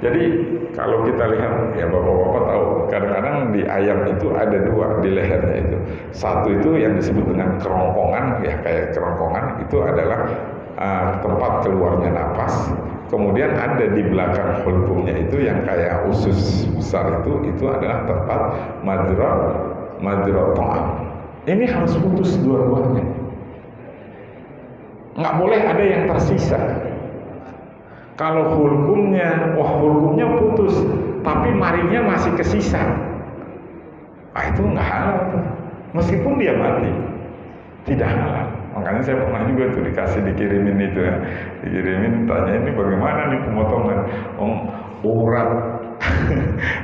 Jadi kalau kita lihat, ya bapak-bapak tahu, kadang-kadang di ayam itu ada dua di lehernya itu. Satu itu yang disebut dengan kerongkongan, ya kayak kerongkongan, itu adalah tempat keluarnya napas. Kemudian ada di belakang hulkumnya itu yang kayak usus besar itu adalah tempat madrot ta'am. Ini harus putus dua-duanya. Nggak boleh ada yang tersisa. Kalau hulkumnya putus, tapi marinya masih kesisa, itu nggak halal. Meskipun dia mati, tidak halal. Makanya saya pernah juga tuh dikirimin itu ya, tanya ini bagaimana nih pemotongan. Urat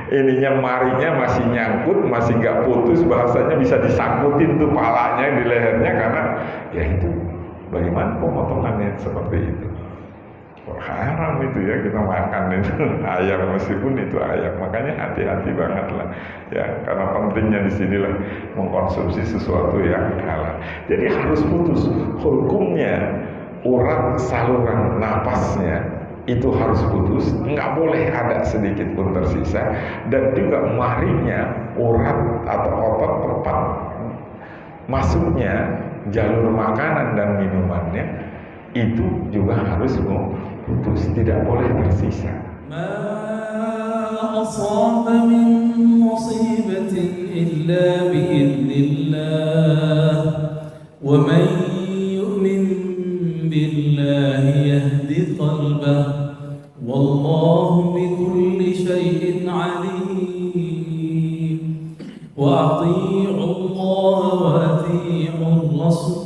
ininya marinya masih nyangkut, masih nggak putus, bahasanya bisa disangkutin tuh palanya di lehernya, karena ya itu bagaimana pemotongannya seperti itu. Haram itu ya kita makan itu ayam, meskipun itu ayam. Makanya hati-hati banget lah ya, karena pentingnya di sinilah mengkonsumsi sesuatu yang halal. Jadi harus putus hukumnya, urat saluran napasnya itu harus putus, nggak boleh ada sedikit pun tersisa. Dan juga marinya, urat atau otot tempat masuknya jalur makanan dan minumannya itu juga harus putus, tidak boleh tersisa. Ma asaba min musibatin illa bi'idznillah wa man yu'min billahi yahdi qalbah wallahu bikulli syai'in alim wa ati'u Allah wa ati'u Rasul.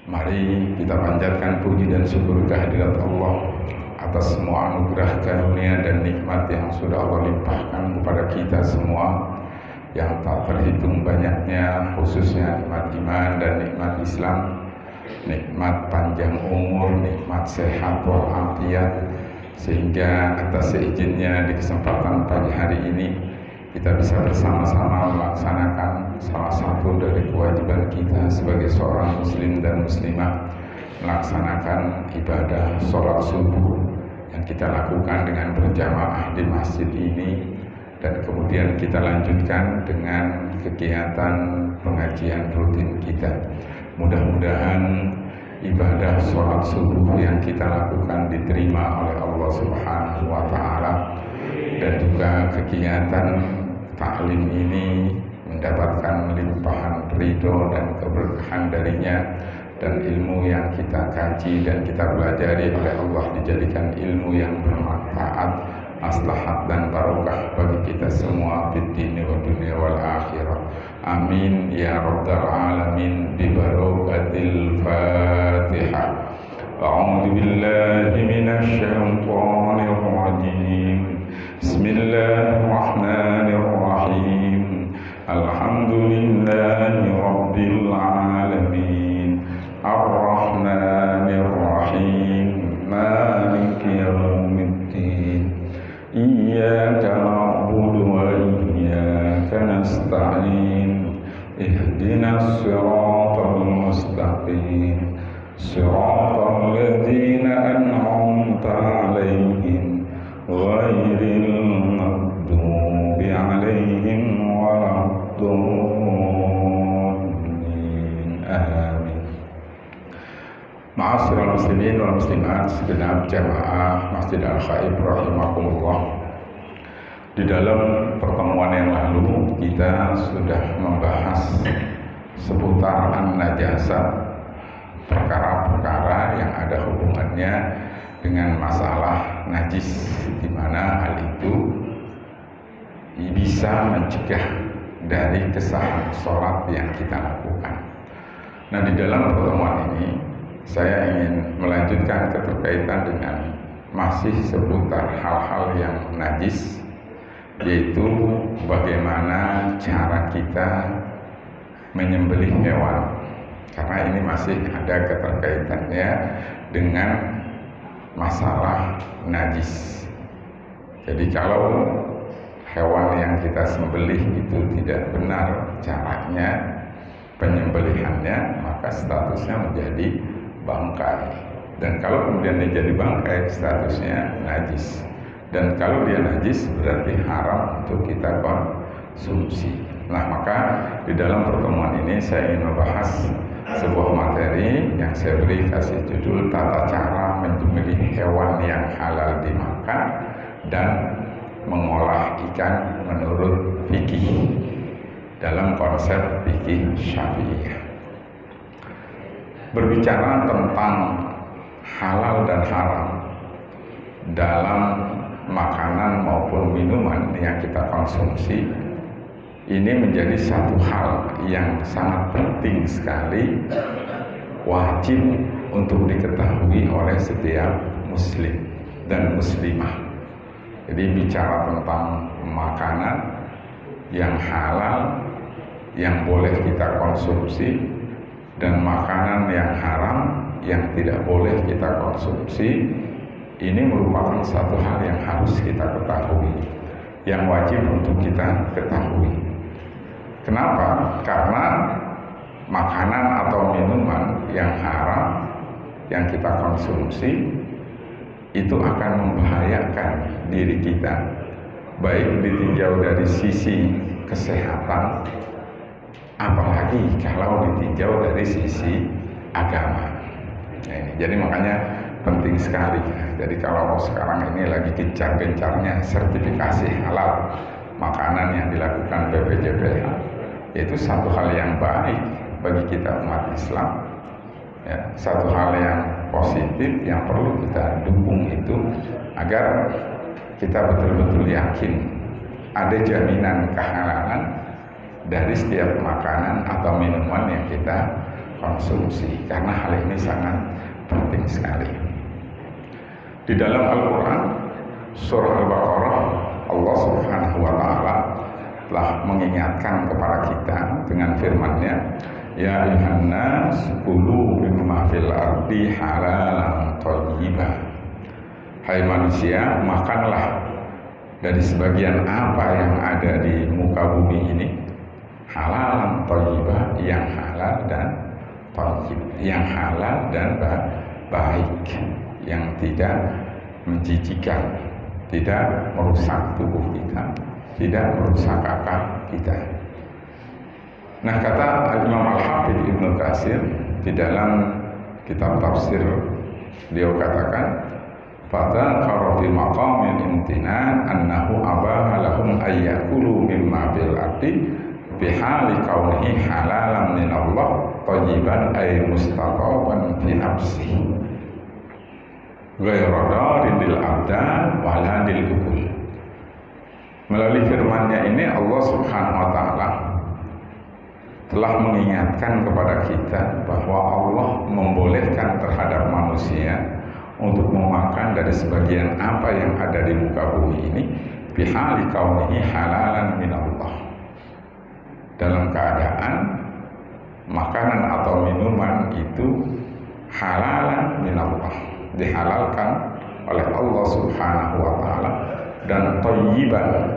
Mari kita panjatkan puji dan syukur kehadirat Allah atas semua anugerah karunia dan nikmat yang sudah Allah limpahkan kepada kita semua, yang tak terhitung banyaknya, khususnya nikmat iman dan nikmat Islam, nikmat panjang umur, nikmat sehat walafiat, sehingga atas seizinnya di kesempatan pagi hari ini kita bisa bersama-sama melaksanakan salah satu dari kewajiban kita sebagai seorang muslim dan muslimah, melaksanakan ibadah sholat subuh yang kita lakukan dengan berjamaah di masjid ini, dan kemudian kita lanjutkan dengan kegiatan pengajian rutin kita. Mudah-mudahan ibadah sholat subuh yang kita lakukan diterima oleh Allah Subhanahu wa Ta'ala, dan juga kegiatan taklim ini mendapatkan limpahan ridho dan keberkahan darinya, dan ilmu yang kita kaji dan kita pelajari oleh Allah dijadikan ilmu yang bermanfaat, maslahat dan barokah bagi kita semua di dunia wal akhirah. Amin ya rabbal alamin bi barakatil Fatihah. A'udzu billahi minasy syaithanir rajim. Bismillahirrahmanirrahim. Alhamdulillahi rabbil alamin. Ar-Rahmanir-Rahim. Maliki yaumiddin. Iyyaka na'budu wa iyyaka nasta'in. Ihdinas siratal mustaqim. Siratal ladzina an'amta 'alaihim ghairil maghdubi 'alaihim waladdallin. Amin. Ma'asyiral muslimin wal muslimat, segenap jamaah Masjid Al-Khaib rahimakumullah. Di dalam pertemuan yang lalu kita sudah membahas seputar an-najasah, perkara-perkara yang ada hubungannya dengan masalah najis, di mana hal itu bisa mencegah dari kesahan sholat yang kita lakukan. Nah, di dalam pertemuan ini saya ingin melanjutkan keterkaitan dengan masih seputar hal-hal yang najis, yaitu bagaimana cara kita menyembelih hewan, karena ini masih ada keterkaitannya dengan masalah najis. Jadi kalau hewan yang kita sembelih itu tidak benar caranya penyembelihannya, maka statusnya menjadi bangkai Dan kalau kemudian dia jadi bangkai, statusnya najis. Dan kalau dia najis berarti haram untuk kita konsumsi. Nah, maka di dalam pertemuan ini saya ingin membahas sebuah materi yang saya beri kasih judul tata cara memilih hewan yang halal dimakan dan mengolah ikan menurut fikih dalam konsep fikih Syafi'iyah. Berbicara tentang halal dan haram dalam makanan maupun minuman yang kita konsumsi, ini menjadi satu hal yang sangat penting sekali, wajib untuk diketahui oleh setiap muslim dan muslimah. Jadi bicara tentang makanan yang halal yang boleh kita konsumsi dan makanan yang haram yang tidak boleh kita konsumsi, ini merupakan satu hal yang harus kita ketahui, yang wajib untuk kita ketahui. Kenapa? Karena makanan atau minuman yang haram yang kita konsumsi itu akan membahayakan diri kita, baik ditinjau dari sisi kesehatan, apalagi kalau ditinjau dari sisi agama. Nah, ini jadi makanya penting sekali. Jadi kalau sekarang ini lagi gencar-gencarnya sertifikasi halal makanan yang dilakukan BPJPH, itu satu hal yang baik bagi kita umat Islam, ya, satu hal yang positif yang perlu kita dukung itu, agar kita betul-betul yakin ada jaminan kehalalan dari setiap makanan atau minuman yang kita konsumsi, karena hal ini sangat penting sekali. Di dalam Al-Quran surah Al-Baqarah, Allah Subhanahu wa Ta'ala telah mengingatkan kepada kita dengan firman-Nya, ya ayuhan nas kulu mimma fil ardi halalan thayyiban. Hai manusia, makanlah dari sebagian apa yang ada di muka bumi ini, halalan thayyiban, yang halal dan thayyib, yang halal dan baik, yang tidak menjijikan, tidak merusak tubuh kita, tidak merusak akal kita. Nah, kata Imam Al-Hafidz Ibnu Katsir di dalam kitab tafsir, beliau katakan, "Fadzakara fi maqamil imtinan annahu abaha lahum ayyakulu mimma bil ardi bihali kaunihi halalan min Allah thayyiban ay mustaqaban fi nafsihi ghairu darin lil abdan wala lil ukul." Melalui firman-Nya ini Allah Subhanahu wa Ta'ala telah mengingatkan kepada kita bahwa Allah membolehkan terhadap manusia untuk memakan dari sebagian apa yang ada di muka bumi ini bihali kaunihi halalan min Allah, dalam keadaan makanan atau minuman itu halalan min Allah, dihalalkan oleh Allah Subhanahu wa Ta'ala, dan thayyiban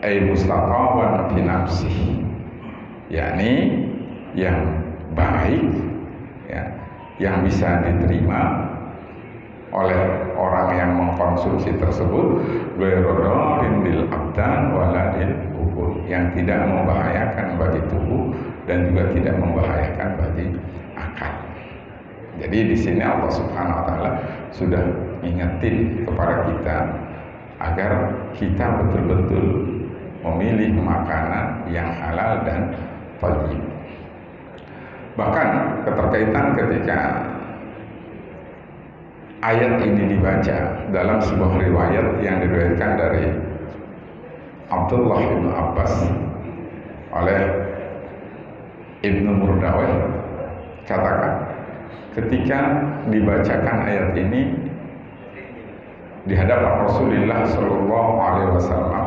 ay mustaqaban fi nafsihi, yakni yang baik, ya, yang bisa diterima oleh orang yang mengkonsumsi tersebut, ghairudarin lil abdan wala lil ukul, yang tidak membahayakan bagi tubuh dan juga tidak membahayakan bagi akal. Jadi di sini Allah Subhanahu wa Ta'ala sudah ingetin kepada kita agar kita betul-betul memilih makanan yang halal dan thayyib. Bahkan keterkaitan ketika ayat ini dibaca dalam sebuah riwayat yang diriwayatkan dari Abdullah bin Abbas oleh Ibnu Murdaweh, katakan ketika dibacakan ayat ini di hadapan Rasulullah Shallallahu Alaihi Wasallam,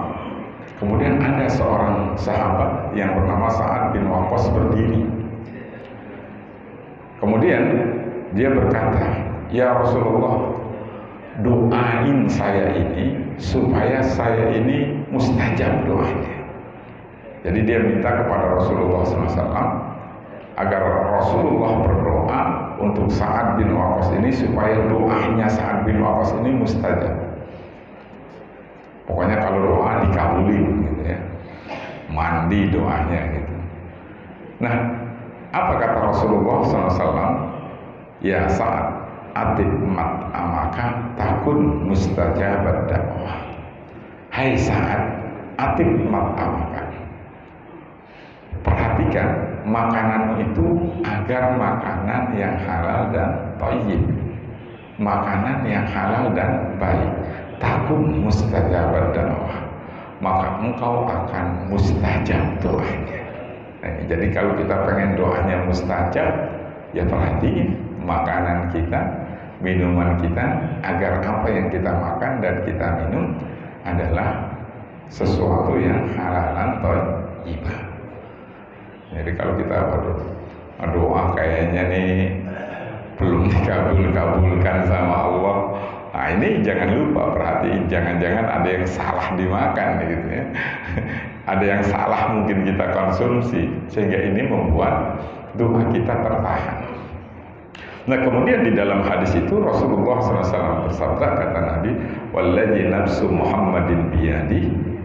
kemudian ada seorang sahabat yang bernama Sa'ad bin Waqqas berdiri. Kemudian dia berkata, ya Rasulullah, doain saya ini supaya saya ini mustajab doanya. Jadi dia minta kepada Rasulullah SAW agar Rasulullah berdoa untuk Sa'ad bin Waqqas ini supaya doanya Sa'ad bin Waqqas ini mustajab. Pokoknya kalau doa dikabulin gitu ya, mandi doanya gitu. Nah, apa kata Rasulullah SAW? Ya Sa'ad, atib mat'amaka takun mustajabat dakwah. Hai Sa'ad, atib mat'amaka, perhatikan makanan itu agar makanan yang halal dan thayyib, makanan yang halal dan baik. Takun mustajabat dakwah, maka engkau akan mustajab doanya. Nah, jadi kalau kita pengen doanya mustajab, ya perhatiin makanan kita, minuman kita, agar apa yang kita makan dan kita minum adalah sesuatu yang halalan thayyibah. Jadi kalau kita doa kayaknya nih belum dikabulkan sama Allah, nah ini jangan lupa perhatiin, jangan-jangan ada yang salah dimakan gitu ya. Ada yang salah mungkin kita konsumsi, sehingga ini membuat doa kita tertahan. Nah kemudian di dalam hadis itu Rasulullah SAW bersabda, kata Nabi, walladzi nafsu Muhammadin biyadi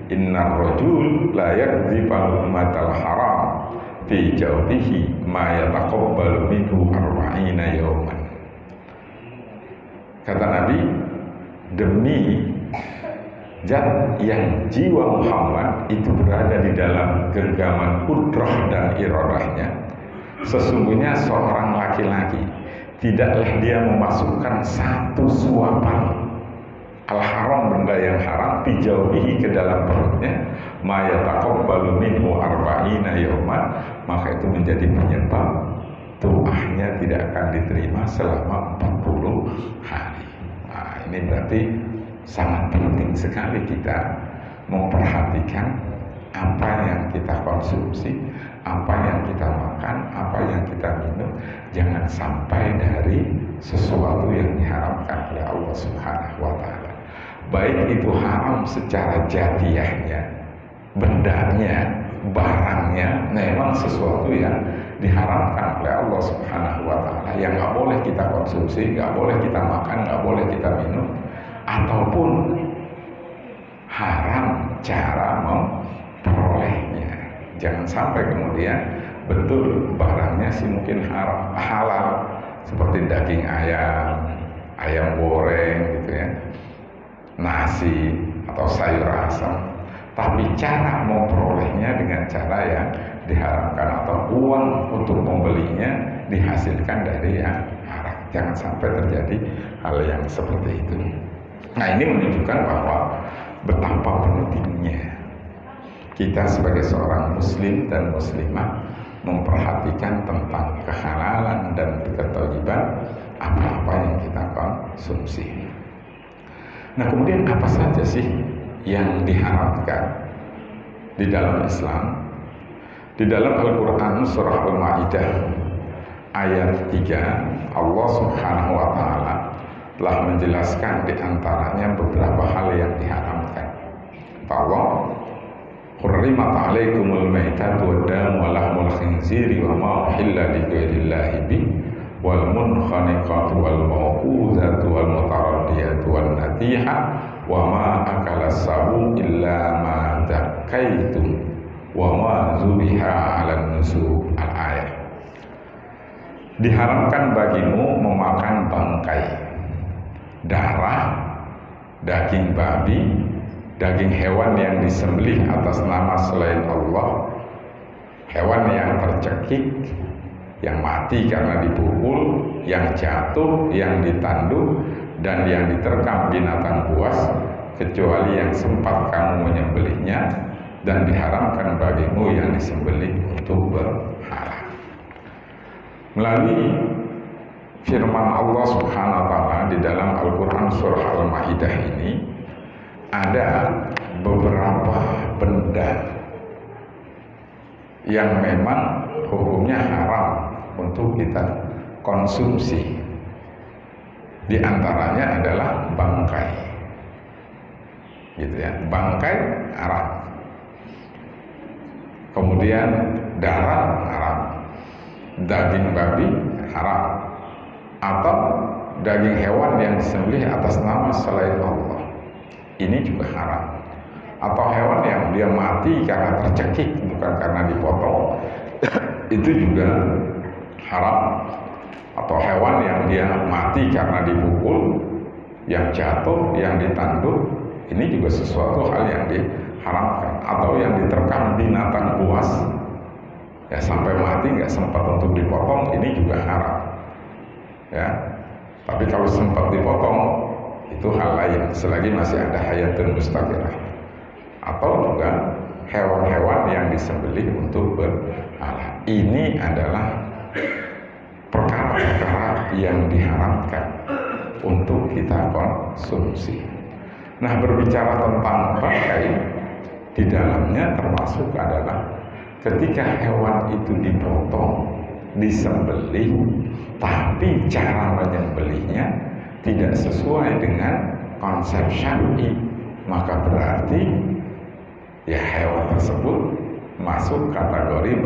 innar rajul la yakdzibu matal haram fi jawfihi ma yataqabbalu minhu arba'ina yawman. Kata Nabi, demi zat yang jiwa Muhammad itu berada di dalam genggaman kudrah dan iradahnya, sesungguhnya seorang laki-laki tidaklah dia memasukkan satu suapan al-haram, benda yang haram, bijauhihi, ke dalam perutnya, ma yataqabbalu minhu arba'ina yawman, maka itu menjadi penyebab doanya tidak akan diterima selama 40 hari. Nah, ini berarti sangat penting sekali kita memperhatikan apa yang kita konsumsi, apa yang kita makan, apa yang kita minum, jangan sampai dari sesuatu yang diharamkan oleh Allah Subhanahu wa Ta'ala. Baik itu haram secara jatiyahnya, bendanya, barangnya, memang sesuatu yang diharamkan oleh Allah Subhanahu wa Ta'ala, yang nggak boleh kita konsumsi, nggak boleh kita makan, nggak boleh kita minum, ataupun haram cara memperolehnya. Jangan sampai kemudian betul barangnya sih mungkin halal, seperti daging ayam, ayam goreng gitu ya, nasi atau sayur asam, tapi cara memperolehnya dengan cara yang diharamkan, atau uang untuk membelinya dihasilkan dari yang haram. Jangan sampai terjadi hal yang seperti itu. Nah, ini menunjukkan bahwa betapa pentingnya kita sebagai seorang muslim dan muslimah memperhatikan tentang kehalalan dan kethayiban apa-apa yang kita konsumsi. Nah, kemudian apa saja sih yang diharamkan di dalam Islam? Di dalam Al-Quran surah Al-Ma'idah ayat 3, Allah Subhanahu wa Ta'ala telah menjelaskan di antaranya beberapa hal yang diharamkan. Allah, hurrimat alaikumul maitatu wad-damu wa lahmul khinziri wa ma uhilla li ghairillahi bih wal munkhaniqatu wal mawqudatu wal mutaraddiyatu wan natiha wa ma akalas sabu illa ma zakaitum wa ma zubiha 'alan nusub. Al-ayat. Diharamkan bagimu memakan bangkai, darah, daging babi, daging hewan yang disembelih atas nama selain Allah, hewan yang tercekik, yang mati karena dipukul, yang jatuh, yang ditanduk, dan yang diterkam binatang buas, kecuali yang sempat kamu menyembelihnya, dan diharamkan bagimu yang disembelih untuk berhala. Melalui firman Allah Subhanahu wa Ta'ala di dalam Al-Quran surah Al-Ma'idah ini, ada beberapa benda yang memang hukumnya haram untuk kita konsumsi. Di antaranya adalah bangkai, gitu ya, bangkai haram. Kemudian darah haram, daging babi haram, atau daging hewan yang disembelih atas nama selain Allah, ini juga haram. Atau hewan yang dia mati karena tercekik, bukan karena dipotong, itu juga haram. Atau hewan yang dia mati karena dipukul, yang jatuh, yang ditanduk, ini juga sesuatu hal yang diharamkan. Atau yang diterkam binatang buas, ya sampai mati nggak sempat untuk dipotong, ini juga haram. Ya, tapi kalau sempat dipotong, itu hal lain, selagi masih ada hayatun mustaqirah. Atau juga hewan-hewan yang disembelih untuk berhala. Ini adalah perkara-perkara yang diharamkan untuk kita konsumsi. Nah, berbicara tentang bangkai, di dalamnya termasuk adalah ketika hewan itu dipotong, disembelih, tapi cara menyembelihnya tidak sesuai dengan konsep syar'i, maka berarti ya hewan tersebut masuk kategori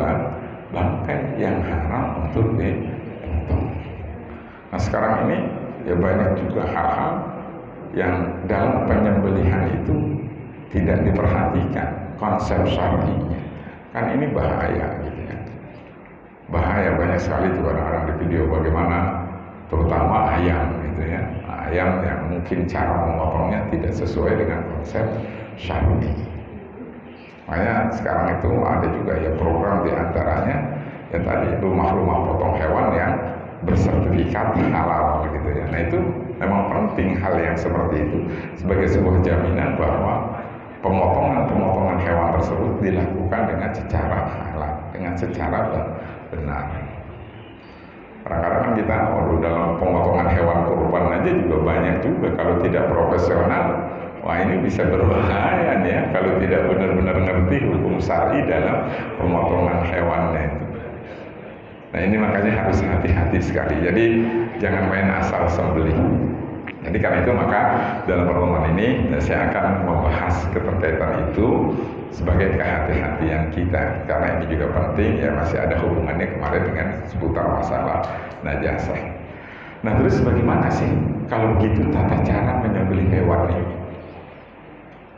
bangkai yang haram untuk dipotong. Nah, sekarang ini ya banyak juga hal-hal yang dalam penyembelihan itu tidak diperhatikan konsep syar'inya. Kan ini bahaya gitu ya. Bahaya, banyak sekali tuh orang-orang di video bagaimana terutama ayam gitu ya. Ayam yang mungkin cara memotongnya tidak sesuai dengan konsep syar'i. Makanya sekarang itu ada juga ya program diantaranya ya tadi rumah-rumah potong hewan yang bersertifikat halal gitu ya. Nah, itu memang penting hal yang seperti itu sebagai sebuah jaminan bahwa pemotongan hewan tersebut dilakukan dengan secara halal, dengan secara benar. Kadang-kadang kan kita dalam pemotongan hewan kurban aja juga banyak juga kalau tidak profesional. Wah, ini bisa berbahaya ya kalau tidak benar-benar ngerti hukum syar'i dalam pemotongan hewannya itu. Nah, ini makanya harus hati-hati sekali. Jadi jangan main asal sembelih. Jadi karena itu maka dalam pertemuan ini saya akan membahas keterkaitan itu sebagai kehati-hatian kita. Karena ini juga penting ya, masih ada hubungannya kemarin dengan seputar masalah najasah. Nah, terus bagaimana sih kalau begitu tata cara menyembelih hewan ini?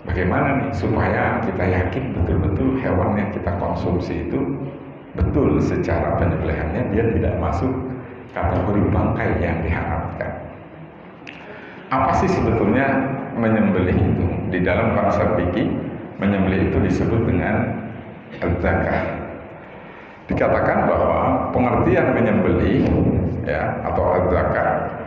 Bagaimana nih supaya kita yakin betul-betul hewan yang kita konsumsi itu betul secara penyembelihannya dia tidak masuk kategori bangkai yang diharamkan. Apa sih sebetulnya menyembelih itu? Di dalam konsep fikih, menyembelih itu disebut dengan az-zakah. Dikatakan bahwa pengertian menyembelih ya atau az-zakah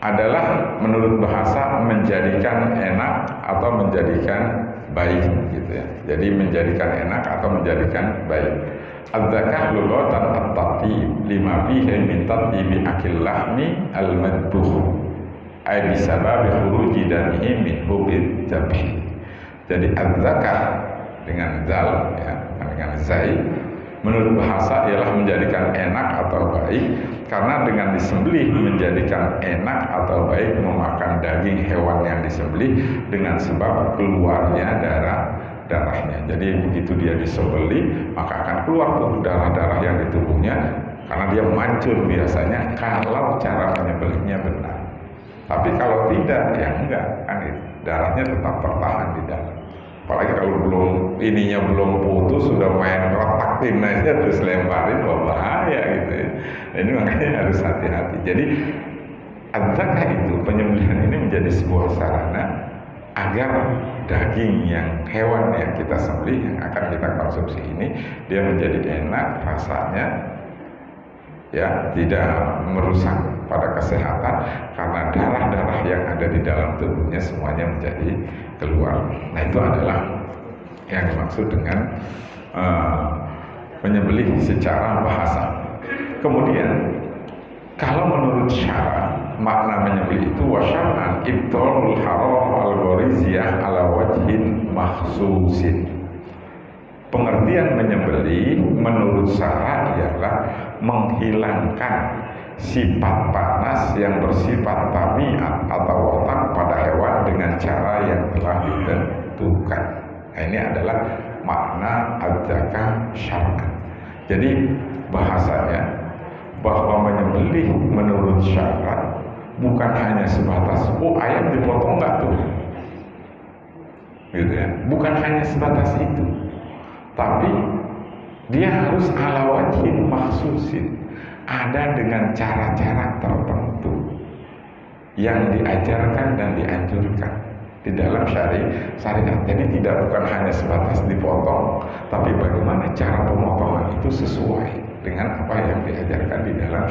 adalah menurut bahasa menjadikan enak atau menjadikan baik gitu ya. Jadi menjadikan enak atau menjadikan baik. Az-zakah lughatan at-tatib lima fihi min tatyibi akil lahmi al-madbuh ay bisababi khuruji damihi min hubid jabhi. Jadi az-zakah dengan zal ya, dengan zai menurut bahasa ialah menjadikan enak atau baik, karena dengan disembelih menjadikan enak atau baik memakan daging hewan yang disembelih dengan sebab keluarnya darahnya. Jadi begitu dia disembelih maka akan keluar tuh darah-darah yang di tubuhnya, karena dia mancur biasanya kalau cara menyembelihnya benar. Tapi kalau tidak ya enggak, kan darahnya tetap tertahan di dalam. Apalagi kalau belum putus sudah main retakin aja terus lemparin, wah bahaya gitu ya. Nah, ini makanya harus hati-hati. Jadi az-zakah itu, penyembelihan ini menjadi sebuah sarana agar daging hewan yang kita sembelih yang akan kita konsumsi ini dia menjadi enak rasanya, ya tidak merusak pada kesehatan, karena darah-darah yang ada di dalam tubuhnya semuanya menjadi keluar. Nah, itu adalah yang dimaksud dengan menyembelih secara bahasa. Kemudian kalau menurut syara makna menyembelih itu wasyar'an ibtalul haram al-ghariziyah ala wajhin makhsusin. Pengertian menyembelih menurut syara ialah menghilangkan sifat panas yang bersifat tabiat atau watak pada hewan dengan cara yang telah ditentukan. Nah, ini adalah makna az-zakah syar'an. Jadi bahasanya bahwa menyembelih menurut syarat bukan hanya sebatas ayam dipotong nggak tuh, gitu ya. Bukan hanya sebatas itu, tapi dia harus ala wajhin makhsusin, ada dengan cara-cara tertentu yang diajarkan dan dianjurkan di dalam syariat. Jadi bukan hanya sebatas dipotong, tapi bagaimana cara pemotongan itu sesuai dengan apa yang diajarkan di dalam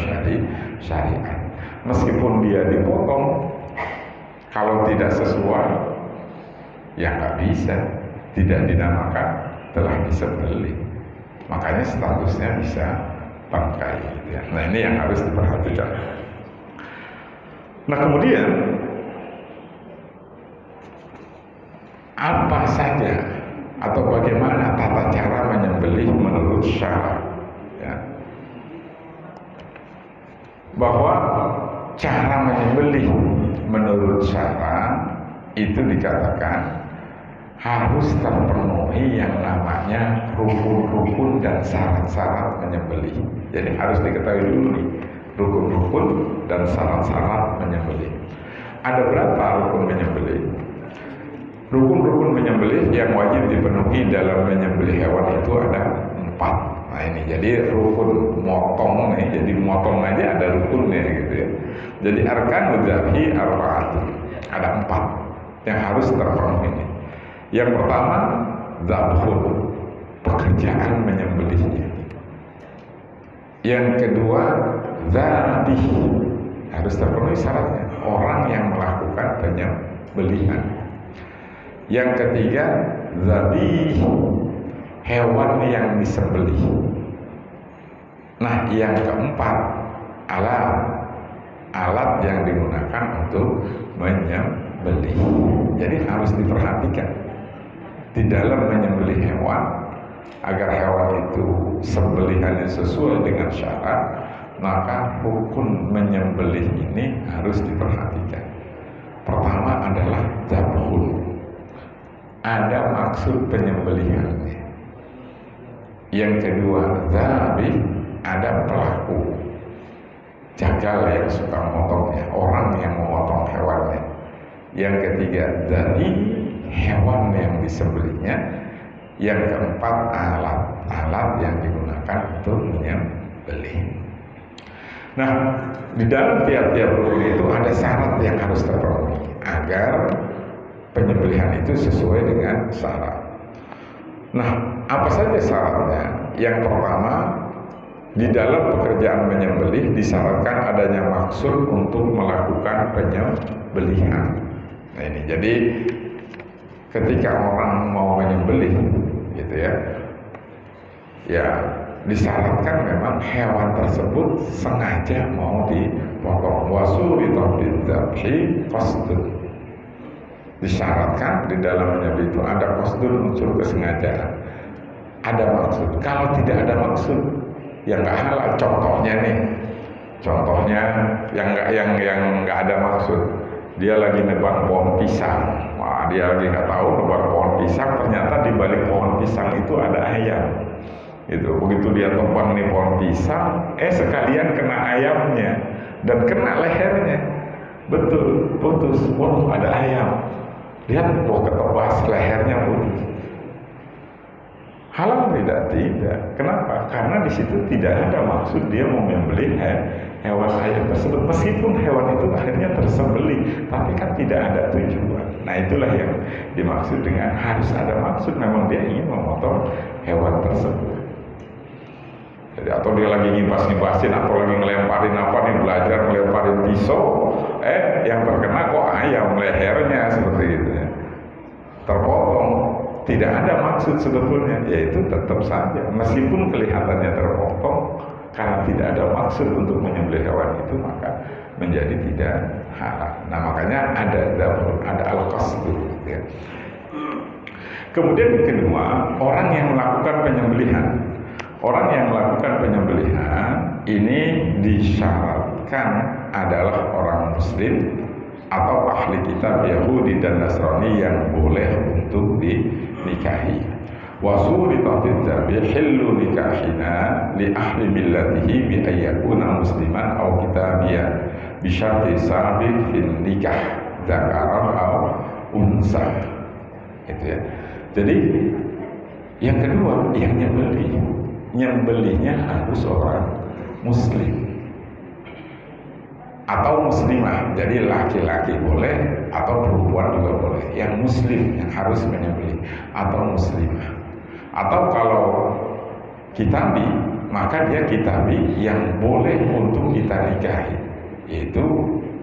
syariat. Meskipun dia dipotong, kalau tidak sesuai, ya nggak bisa, tidak dinamakan telah disembelih. Makanya statusnya bisa bangkai. Gitu ya. Nah ini yang harus diperhatikan. Nah kemudian apa saja atau bagaimana tata cara menyembelih menurut syara, ya. Bahwa cara menyembelih menurut syara itu dikatakan harus terpenuhi yang namanya rukun-rukun dan syarat-syarat menyembelih. Jadi harus diketahui dulu nih rukun-rukun dan syarat-syarat menyembelih. Ada berapa rukun menyembelih? Rukun-rukun menyembelih yang wajib dipenuhi dalam menyembelih hewan itu ada 4. Nah ini jadi rukun motong nih, jadi motong aja ada rukunnya gitu ya. Jadi arkanul dzabhi arba'atun, ada 4 yang harus terpenuhi nih. Yang pertama dzabhun, pekerjaan menyembelihnya. Yang kedua dzabih, harus terpenuhi syaratnya, orang yang melakukan penyembelihan. Yang ketiga dzabih, hewan yang disembelih. Nah yang keempat alat yang digunakan untuk menyembelih. Jadi harus diperhatikan di dalam menyembelih hewan agar hewan itu sembelihannya sesuai dengan syarat, maka rukun menyembelih ini harus diperhatikan. Pertama adalah dzabhun, ada maksud penyembelihannya. Yang kedua dzabih, ada pelaku, jagal yang suka memotongnya, orang yang memotong hewannya. Yang ketiga dzabih, hewan yang disembelihnya. Yang keempat alat yang digunakan untuk menyembelih. Nah di dalam tiap-tiap rukun itu ada syarat yang harus terpenuhi agar penyembelihan itu sesuai dengan syarat. Nah apa saja syaratnya? Yang pertama, di dalam pekerjaan menyembelih disyaratkan adanya maksud untuk melakukan penyembelihan. Nah ini jadi ketika orang mau menyembelih gitu ya disyaratkan memang hewan tersebut sengaja mau dipotong. Wasurita bidzabhi qasdun, disyaratkan di dalam menyembelih itu ada qasdun, unsur kesengajaan, ada maksud. Kalau tidak ada maksud ya nggak halal. Contohnya yang nggak ada maksud, dia lagi nebang pohon pisang. Wah, dia lagi nggak tahu nebang pohon pisang, ternyata di balik pohon pisang itu ada ayam. Itu begitu dia tebang nih pohon pisang, sekalian kena ayamnya dan kena lehernya. Betul, putus. Waduh, ada ayam. Lihat, wah ketebas lehernya putus. Halal tidak? Tidak. Kenapa? Karena di situ tidak ada maksud dia mau menyembelih hewan ayam tersebut. Meskipun hewan itu akhirnya tersembelih, tapi kan tidak ada tujuan. Nah itulah yang dimaksud dengan harus ada maksud. Memang dia ingin memotong hewan tersebut. Jadi atau dia lagi ngibas-ngibasin atau lagi ngelemparin apa nih, belajar ngelemparin pisau, yang terkena kok ayam, lehernya seperti itu ya, terpotong. Tidak ada maksud sebetulnya, yaitu tetap saja meskipun kelihatannya terpotong, karena tidak ada maksud untuk menyembelih hewan itu, maka menjadi tidak halal. Nah makanya ada dzabhun, ada al-qasdu ya. Kemudian yang kedua, orang yang melakukan penyembelihan. Orang yang melakukan penyembelihan ini disyaratkan adalah orang muslim atau ahli kitab Yahudi dan Nasrani yang boleh untuk dinikahi. wa suritatil zabi hillu nikahina li ahli millatihi bi ayyakuna musliman aw kitabiyan bi syarti sabiq fil nikah dzakaran aw unsa. Gitu ya. Jadi yang kedua, yang nyembelihnya harus orang muslim atau muslimah. Jadi laki-laki boleh atau perempuan juga boleh. Yang muslim yang harus menyembelih atau muslimah. Atau kalau kitabi, maka dia kitabi yang boleh untuk kita nikahi, yaitu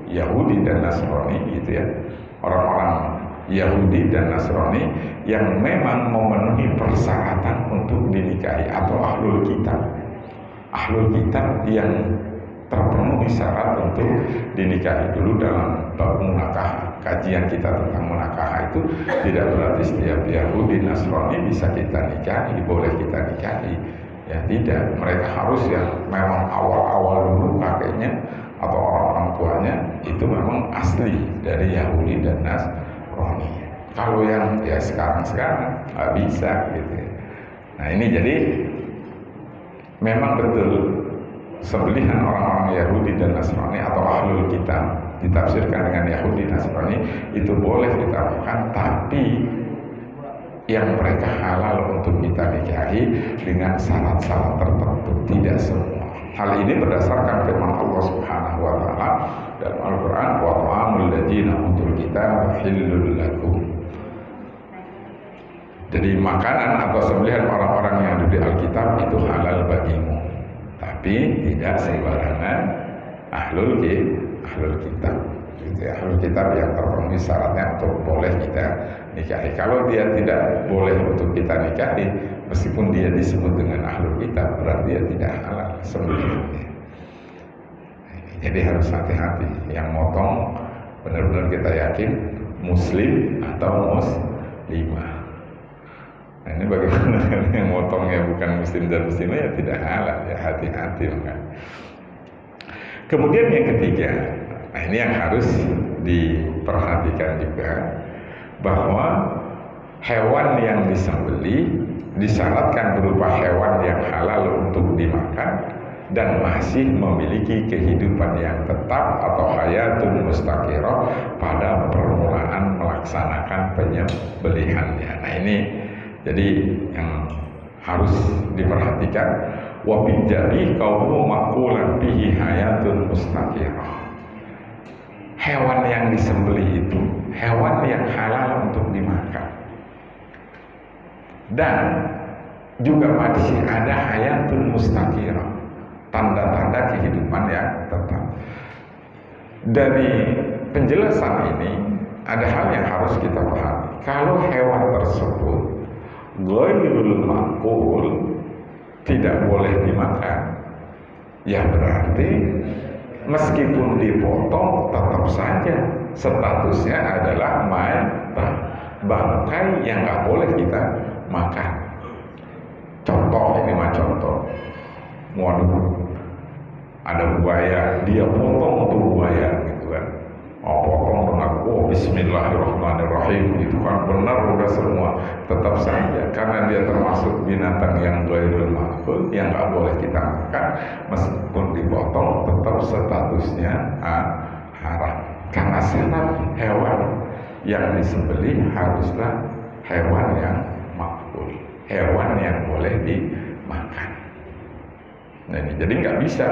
Yahudi dan Nasrani, gitu ya. Orang-orang Yahudi dan Nasrani yang memang memenuhi persyaratan untuk dinikahi, atau ahlul kitab. Ahlul kitab yang terpenuhi syarat untuk dinikahi. Dulu dalam bab munakah, kajian kita tentang munakah itu tidak berarti setiap Yahudi Nasrani bisa kita nikahi, boleh kita nikahi. Ya tidak, mereka harus yang memang awal-awal dulu kakeknya atau orang-orang tuanya itu memang asli dari Yahudi dan Nasrani. Kalau yang ya sekarang nggak bisa gitu ya. Nah ini jadi memang betul sembelihan orang-orang Yahudi dan Nasrani atau ahlul kitab ditafsirkan dengan Yahudi Nasrani itu boleh kita makan, tapi yang mereka halal untuk kita nikahi dengan syarat-syarat tertentu, tidak semua. Hal ini berdasarkan firman Allah Subhanahu wa taala dalam Al-Qur'an, wa ta'amul ladzina utul kitab hillul lakum. Jadi makanan atau sembelihan orang-orang yang diberi Alkitab itu halal bagimu, tapi tidak sembarangan ahlul kitab. Gitu ya, ahlul kitab yang terpenuhi syaratnya untuk boleh kita nikahi. Kalau dia tidak boleh untuk kita nikahi, meskipun dia disebut dengan ahlul kitab, berarti dia tidak halal sembelihannya. Jadi harus hati-hati. Yang motong benar-benar kita yakin muslim atau muslimah. Nah ini bagaimana yang motongnya bukan muslim dan muslimah, ya tidak halal, ya hati-hati. Kemudian yang ketiga, nah ini yang harus diperhatikan juga, bahwa hewan yang disembelih disyaratkan berupa hewan yang halal untuk dimakan dan masih memiliki kehidupan yang tetap atau hayatun mustaqirah pada permulaan melaksanakan penyembelihannya. Nah ini jadi yang harus diperhatikan, wa bijadi kaumu maqulan bihi hayatun mustaqirah. Hewan yang disembelih itu hewan yang halal untuk dimakan, dan juga masih ada hayatun mustaqirah, tanda-tanda kehidupan yang tetap. Dari penjelasan ini ada hal yang harus kita pahami. Kalau hewan tersebut ghairul ma'kul, tidak boleh dimakan, ya berarti meskipun dipotong tetap saja statusnya adalah mayat, bangkai yang nggak boleh kita makan. Contoh, ini mah contoh. Waduh, ada buaya, dia potong tuh buaya gitu kan. Potong dengan bismillahirrahmanirrahim, itu kan benar udah semua. Tetap saja karena dia termasuk binatang yang ghairul ma'kul, yang nggak boleh kita makan, meskipun dipotong tetap statusnya haram. Karena syarat hewan yang disembelih haruslah hewan yang makul, hewan yang boleh dimakan. Nah ini jadi nggak bisa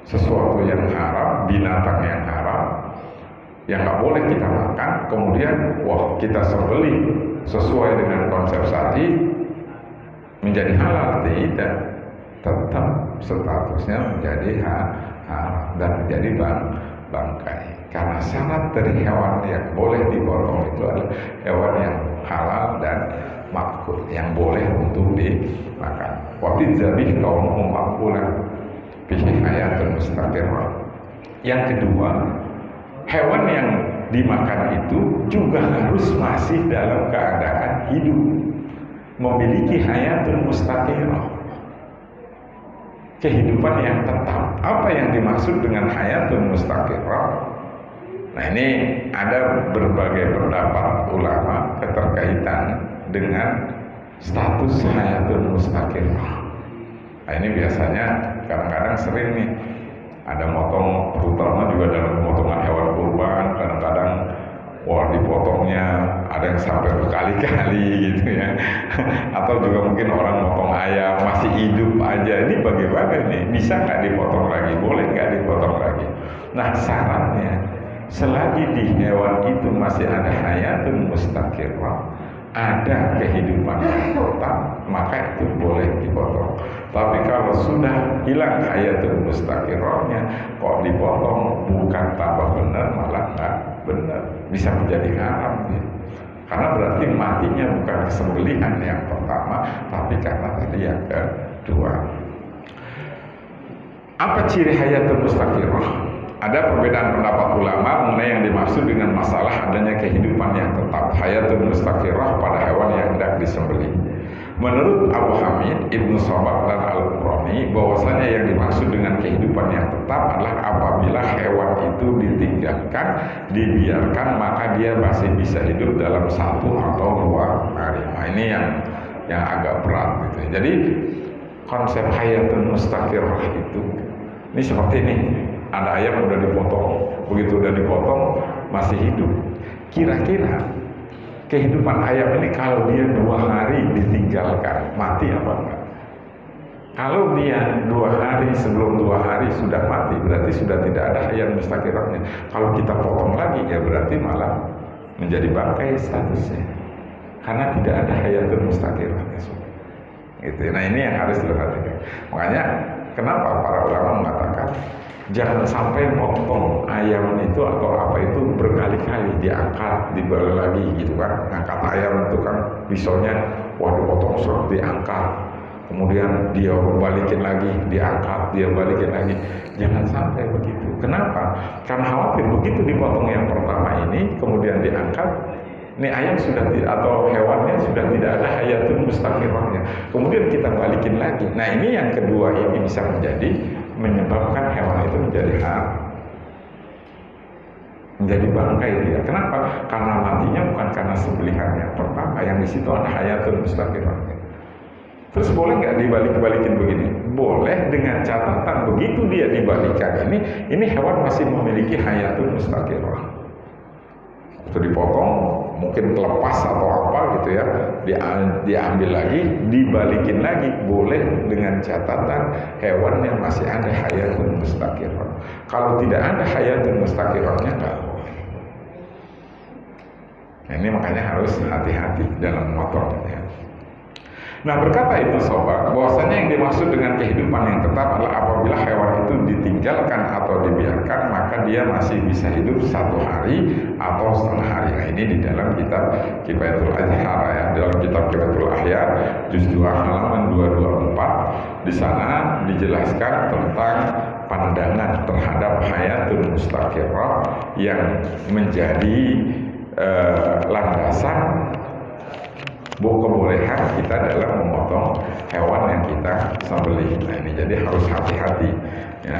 sesuatu yang haram, binatang yang haram, yang nggak boleh kita makan, kemudian wah kita sembelih sesuai dengan konsep syar'i menjadi halal. Tidak, tetap statusnya menjadi haram dan menjadi bangkai. Karena syarat dari hewan yang boleh dipotong itu adalah hewan yang halal dan makul, yang boleh untuk dimakan. Wabid zabih kaum makulan bihi hayatun mustaqirah. Yang kedua, hewan yang dimakan itu juga harus masih dalam keadaan hidup, memiliki hayatun mustaqirah, kehidupan yang tetap. Apa yang dimaksud dengan hayatun mustaqirah? Nah ini ada berbagai pendapat ulama keterkaitan dengan status hayatun mustaqirrah. Nah ini biasanya kadang-kadang sering nih ada motong, terutama juga dalam pemotongan hewan kurban, kadang-kadang dipotongnya ada yang sampai berkali-kali gitu ya. Atau juga mungkin orang motong ayam masih hidup aja, ini bagaimana nih? Bisa nggak dipotong lagi? Boleh nggak dipotong lagi? Nah syaratnya, selagi di hewan itu masih ada hayatun mustaqirrah, ada kehidupan yang tetap, maka itu boleh dipotong. Tapi kalau sudah hilang hayatun mustaqirrahnya, kok dipotong bukan tambah benar, malah nggak benar, bisa menjadi haram ya. Karena berarti matinya bukan kesembelihan yang pertama, tapi karena tadi yang kedua. Apa ciri hayatun mustaqirrah? Ada perbedaan pendapat ulama mengenai yang dimaksud dengan masalah adanya kehidupan yang tetap hayatun mustaqirrah pada hewan yang hendak disembelih. Menurut Abu Hamid, Ibnu Sobat dan Al-Qurani, bahwasanya yang dimaksud dengan kehidupan yang tetap adalah apabila hewan itu ditinggalkan, dibiarkan, maka dia masih bisa hidup dalam 1 atau 2 hari. Nah ini yang agak berat gitu. Jadi konsep hayatun mustaqirrah itu, ini seperti ini, ada ayam udah dipotong, begitu udah dipotong masih hidup. Kira-kira kehidupan ayam ini kalau dia 2 hari ditinggalkan, mati apa enggak? Kalau dia 2 hari, sebelum 2 hari sudah mati, berarti sudah tidak ada hayat mustaqirrahnya. Kalau kita potong lagi, ya berarti malah menjadi bangkai statusnya, karena tidak ada hayatun mustaqirrahnya. Gitu. Nah ini yang harus diperhatikan. Makanya kenapa para ulama mengatakan jangan sampai motong ayam itu atau apa itu berkali-kali, diangkat, dibalik lagi gitu kan. Ngangkat ayam itu kan pisaunya, dipotong serut, diangkat, kemudian dia balikin lagi, diangkat, dia balikin lagi. Jangan sampai begitu. Kenapa? Karena khawatir begitu dipotong yang pertama ini, kemudian diangkat, ini ayam sudah tidak, atau hewannya sudah tidak ada hayatun mustaqirrahnya, kemudian kita balikin lagi. Nah ini yang kedua ini bisa menyebabkan hewan itu menjadi haram, menjadi bangkai dia. Kenapa? Karena matinya bukan karena sembelihan yang pertama, yang di situ ada hayatun mustaqirrahnya. Terus boleh nggak dibalikin begini? Boleh, dengan catatan begitu dia dibalikan ini hewan masih memiliki hayatun mustaqirrah. Itu dipotong, mungkin lepas atau apa gitu ya, diambil lagi, dibalikin lagi, boleh dengan catatan hewan yang masih ada hayatun mustaqirrah. Kalau tidak ada hayatun mustaqirrahnya nggak boleh. Nah, ini makanya harus hati-hati dalam memotongnya. Nah berkata Ibnu Sobat, bahwasanya yang dimaksud dengan kehidupan yang tetap adalah apabila hewan itu ditinggalkan atau dibiarkan, maka dia masih bisa hidup 1 hari atau setengah hari. Nah ini di dalam kitab Kifayatul Azhar ya, dalam kitab Kifayatul Ahya juz 2 halaman 224, di sana dijelaskan tentang pandangan terhadap hayatun mustaqirrah yang menjadi landasan kebolehan kita dalam memotong hewan yang kita sembelih. Nah ini jadi harus hati-hati ya,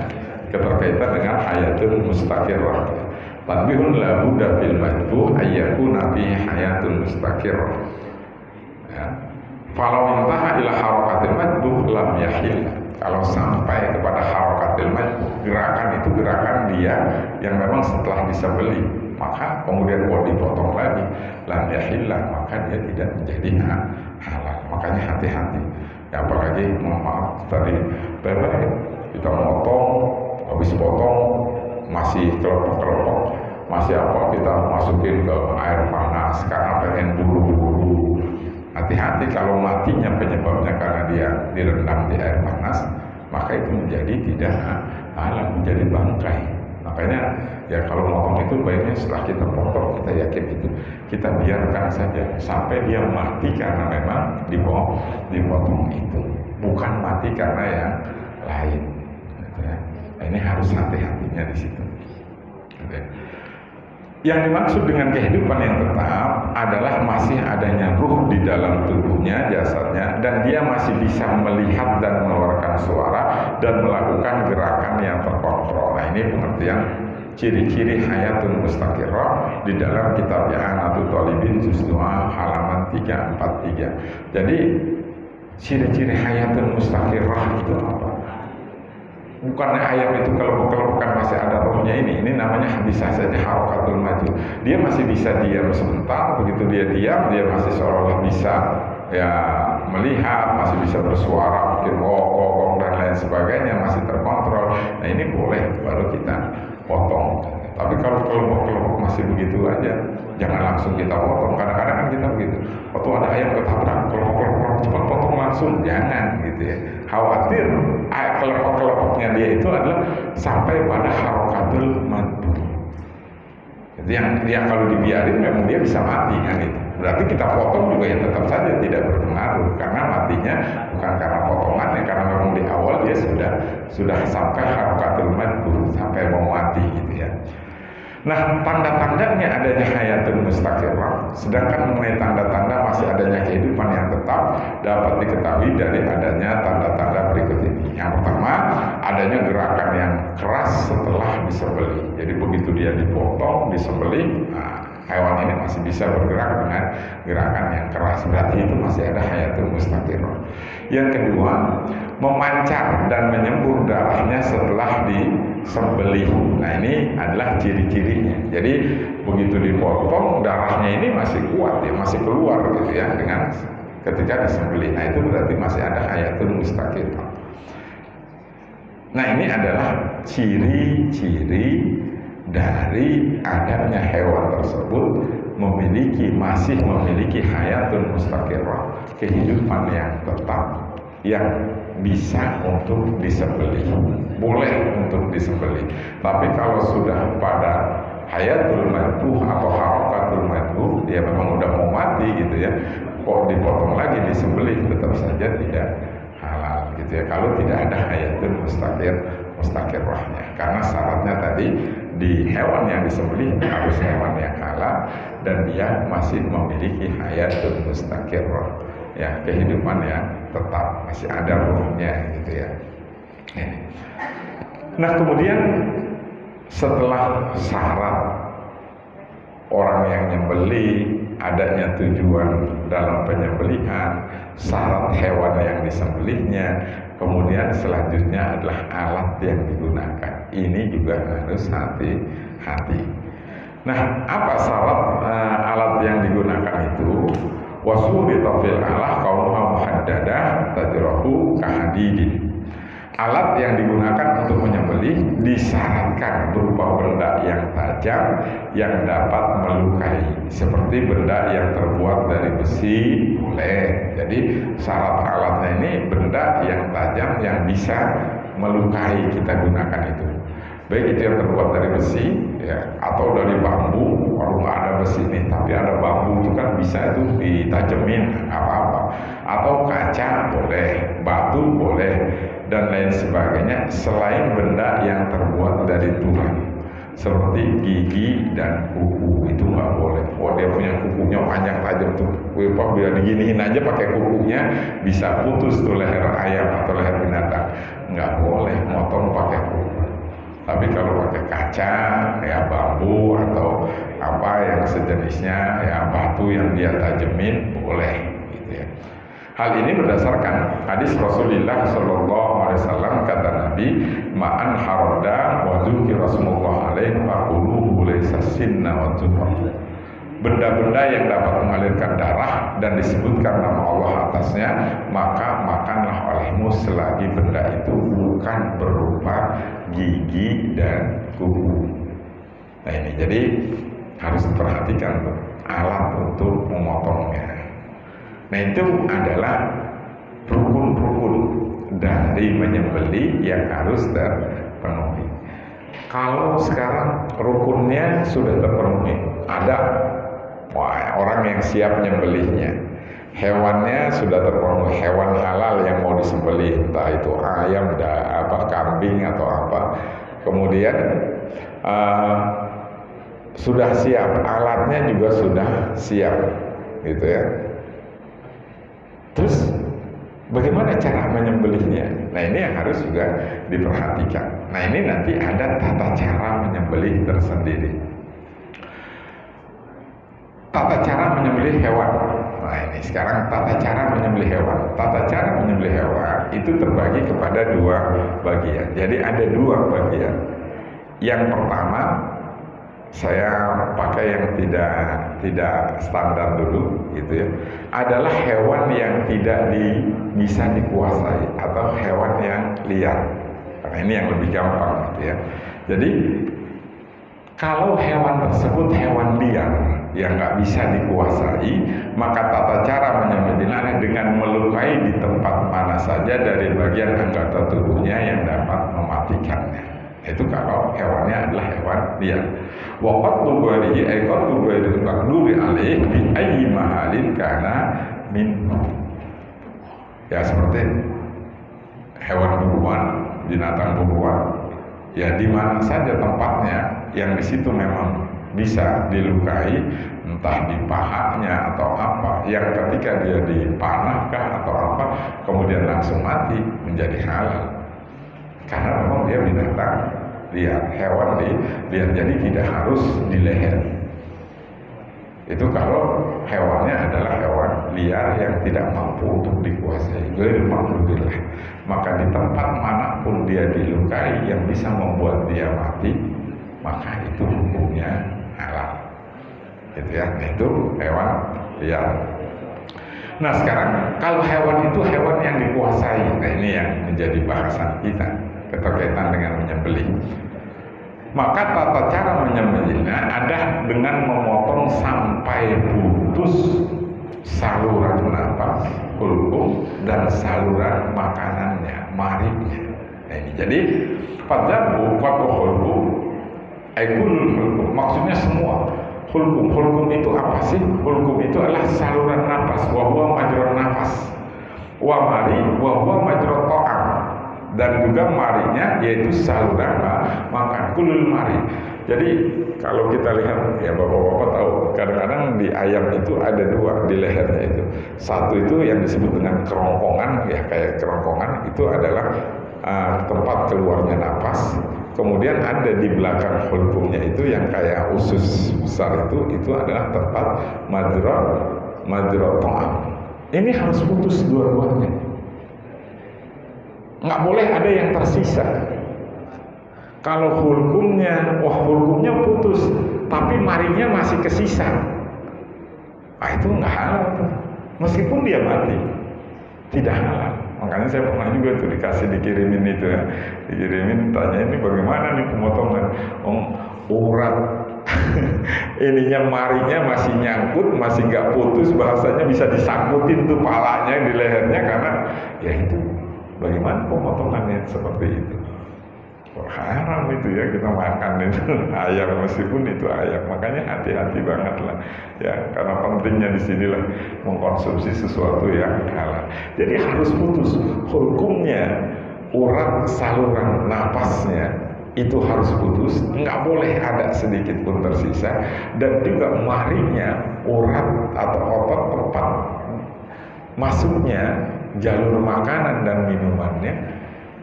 keterkaitan dengan hayatun mustaqirrah. Tanbihun la budda fil madbuh ayyakuna fi hayatun mustaqirrah. Ya. Falau intaha ila harakatil madbuh lam yahil. Kalau sampai kepada harakatil madbuh, gerakan itu gerakan dia yang memang setelah disembelih, maka kemudian mau dipotong lagi, lam yahillah, maka dia tidak menjadi halal. Makanya hati-hati ya, apalagi maaf tadi bebek kita motong, habis potong masih kelepek-kelepek, masih apa, kita masukin ke air panas karena pengen buru-buru. Hati-hati, kalau matinya penyebabnya karena dia direndam di air panas, maka itu menjadi tidak halal, menjadi bangkai. Makanya ya kalau motong itu baiknya setelah kita potong, kita yakin itu, kita biarkan saja sampai dia mati karena memang dipotong itu, bukan mati karena yang lain gitu ya. Nah, ini harus hati-hatinya di situ gitu ya. Yang dimaksud dengan kehidupan yang tetap adalah masih adanya ruh di dalam tubuhnya, jasadnya, dan dia masih bisa melihat dan mengeluarkan suara dan melakukan gerakan yang terkontrol. Nah ini pengertian ciri-ciri hayatun mustaqirrah di dalam kitab I'anatul Talibin juz 2 halaman 4343. Jadi ciri-ciri hayatul mustaqirrah itu apa? Bukannya ayam itu kelompok-kelompokan masih ada rohnya ini namanya bisa saja harakatul maju. Dia masih bisa diam sebentar, begitu dia diam dia masih seolah-olah bisa ya melihat, masih bisa bersuara, mungkin ngokong dan lain sebagainya, masih terkontrol. Nah ini boleh baru kita potong. Tapi kalau kelompok-kelompok masih begitu aja, jangan langsung kita potong. Kadang-kadang kan kita begitu, waktu ada ayam ketabrak, kelompok-kelompok cepat potong langsung, jangan gitu ya. Khawatir kelompok-kelompoknya dia itu adalah sampai pada harakatul madu. Jadi yang kalau dibiarin memang dia bisa mati kan itu. Berarti kita potong juga ya tetap saja tidak berpengaruh, karena matinya bukan karena potongannya, karena memang di awal dia sudah sampai harakatul madu, sampai mau mati gitu ya. Nah, tanda-tandanya adanya hayatul mustaqirrah, sedangkan mengenai tanda-tanda masih adanya kehidupan yang tetap dapat diketahui dari adanya tanda-tanda berikut ini. Yang pertama, adanya gerakan yang keras setelah disembelih. Jadi begitu dia dipotong, disembelih, hewan ini masih bisa bergerak dengan gerakan yang keras. Berarti itu masih ada hayatul mustaqirrah. Yang kedua, memancar dan menyembur darahnya setelah disembelih. Nah ini adalah ciri-cirinya. Jadi begitu dipotong, darahnya ini masih kuat ya, masih keluar gitu ya dengan ketika disembelih. Nah itu berarti masih ada hayatul mustaqirrah. Nah ini adalah ciri-ciri dari adanya hewan tersebut masih memiliki hayatul mustaqirrah, kehidupan yang tetap, yang bisa untuk disembelih, boleh untuk disembelih. Tapi kalau sudah pada hayatul madbuh atau harakatul madbuh, dia memang udah mau mati gitu ya, kok dipotong lagi disembelih, tetap saja tidak halal gitu ya, kalau tidak ada hayatul mustaqirrahnya. Karena syaratnya tadi di hewan yang disembelih harus hewan yang halal dan dia masih memiliki hayatul mustaqirrah, ya, kehidupan yang tetap, masih ada ruhnya gitu ya. Nah kemudian setelah syarat orang yang nyembelih, adanya tujuan dalam penyembelihan, syarat hewan yang disembelihnya, kemudian selanjutnya adalah alat yang digunakan. Ini juga harus hati-hati. Nah, apa syarat alat yang digunakan itu? Wasurita fil alah kaunuha muhaddadah tajrahu kahadidin. Alat yang digunakan untuk menyembelih disyaratkan berupa benda yang tajam yang dapat melukai, seperti benda yang terbuat dari besi boleh. Jadi syarat alatnya ini benda yang tajam yang bisa melukai kita gunakan itu. Baik itu yang terbuat dari besi ya, atau dari bambu. Kalau nggak ada besi nih tapi ada bambu itu kan bisa itu ditajemin apa-apa. Atau kaca boleh, batu boleh, dan lain sebagainya selain benda yang terbuat dari tulang seperti gigi dan kuku, itu nggak boleh. Wah dia punya kukunya panjang tajam tuh, biar diginiin aja pakai kukunya bisa putus tuh leher ayam atau leher binatang, nggak boleh motong pakai kuku. Tapi kalau pakai kaca ya, bambu atau apa yang sejenisnya ya, batu yang dia tajemin boleh gitu ya. Hal ini berdasarkan hadis Rasulullah SAW, kata Nabi, ma'an harada wa dzukira Rasulullah alaihi wa quluhu laysa sinna wa dzufar. Benda-benda yang dapat mengalirkan darah dan disebutkan nama Allah atasnya, maka makanlah olehmu selagi benda itu bukan berupa gigi dan kuku. Nah ini jadi harus diperhatikan tuh alat untuk memotongnya. Nah itu adalah rukun-rukun dari menyembelih yang harus terpenuhi. Kalau sekarang rukunnya sudah terpenuhi, ada orang yang siap nyembelihnya, hewannya sudah terpenuhi, hewan halal yang mau disembelih, entah itu ayam, kambing atau apa, kemudian sudah siap, alatnya juga sudah siap, gitu ya. Terus bagaimana cara menyembelihnya? Nah ini yang harus juga diperhatikan. Nah ini nanti ada tata cara menyembelih tersendiri. Tata cara menyembelih hewan. Nah Nah, sekarang tata cara menyembelih hewan. Tata cara menyembelih hewan itu terbagi kepada dua bagian. Jadi ada dua bagian. Yang pertama, saya pakai yang tidak standar dulu, gitu ya. Adalah hewan yang tidak bisa dikuasai atau hewan yang liar. Karena ini yang lebih gampang, gitu ya. Jadi kalau hewan tersebut hewan liar yang nggak bisa dikuasai, maka tata cara menyembelihnya dengan melukai di tempat mana saja dari bagian anggota tubuhnya yang dapat mematikannya. Itu kalau hewannya adalah hewan liar. Waqat tubarihi aikot tubari takduri alaih bi ayyi mahalin kana min. Ya seperti hewan buruan, binatang buruan. Ya di mana saja tempatnya yang di situ memang bisa dilukai, entah di pahanya atau apa, yang ketika dia dipanahkah atau apa, kemudian langsung mati, menjadi halal. Karena memang dia binatang liar, hewan liar, jadi tidak harus di leher. Itu kalau hewannya adalah hewan liar yang tidak mampu untuk dikuasai, ghair maqdurillah. Maka di tempat manapun dia dilukai yang bisa membuat dia mati, maka itu hukumnya halal. Gitu ya, itu hewan liar. Nah sekarang kalau hewan itu hewan yang dikuasai, nah ini yang menjadi bahasan kita berkaitan dengan menyembelih. Maka tata cara menyembelihnya ada dengan memotong sampai putus saluran nafas, hulkum, dan saluran makanannya, marinya. Nah ini jadi fadzabu qatu hulkum, aikul hulkum, maksudnya semua. Hulkum itu apa sih? Hulkum itu adalah saluran nafas, wa huwa majrun nafas, wa mari wa huwa majrut ta'am, dan juga marinya yaitu saluran makan, kulul mari. Jadi kalau kita lihat, ya bapak-bapak tahu, kadang-kadang di ayam itu ada dua di lehernya itu. Satu itu yang disebut dengan kerongkongan, ya kayak kerongkongan, itu adalah tempat keluarnya napas. Kemudian ada di belakang hulkumnya itu yang kayak usus besar itu adalah tempat madrot ta'am. Ini harus putus dua-duanya. Nggak boleh ada yang tersisa. Kalau hulkumnya putus, tapi marinya masih kesisa, nah itu nggak halal. Meskipun dia mati, tidak halal. Makanya saya pernah juga tuh dikirimin itu ya, tanya ini bagaimana nih pemotongan? Urat ininya marinya masih nyangkut, masih nggak putus, bahasanya bisa disangkutin tuh palanya di lehernya, karena ya itu bagaimana pemotongannya seperti itu. Haram itu ya kita makan itu ayam, meskipun itu ayam. Makanya hati-hati banget lah ya, karena pentingnya di sinilah mengkonsumsi sesuatu yang halal. Jadi harus putus hukumnya, urat saluran napasnya itu harus putus, nggak boleh ada sedikit pun tersisa, dan juga marinya, urat atau otot tempat masuknya jalur makanan dan minumannya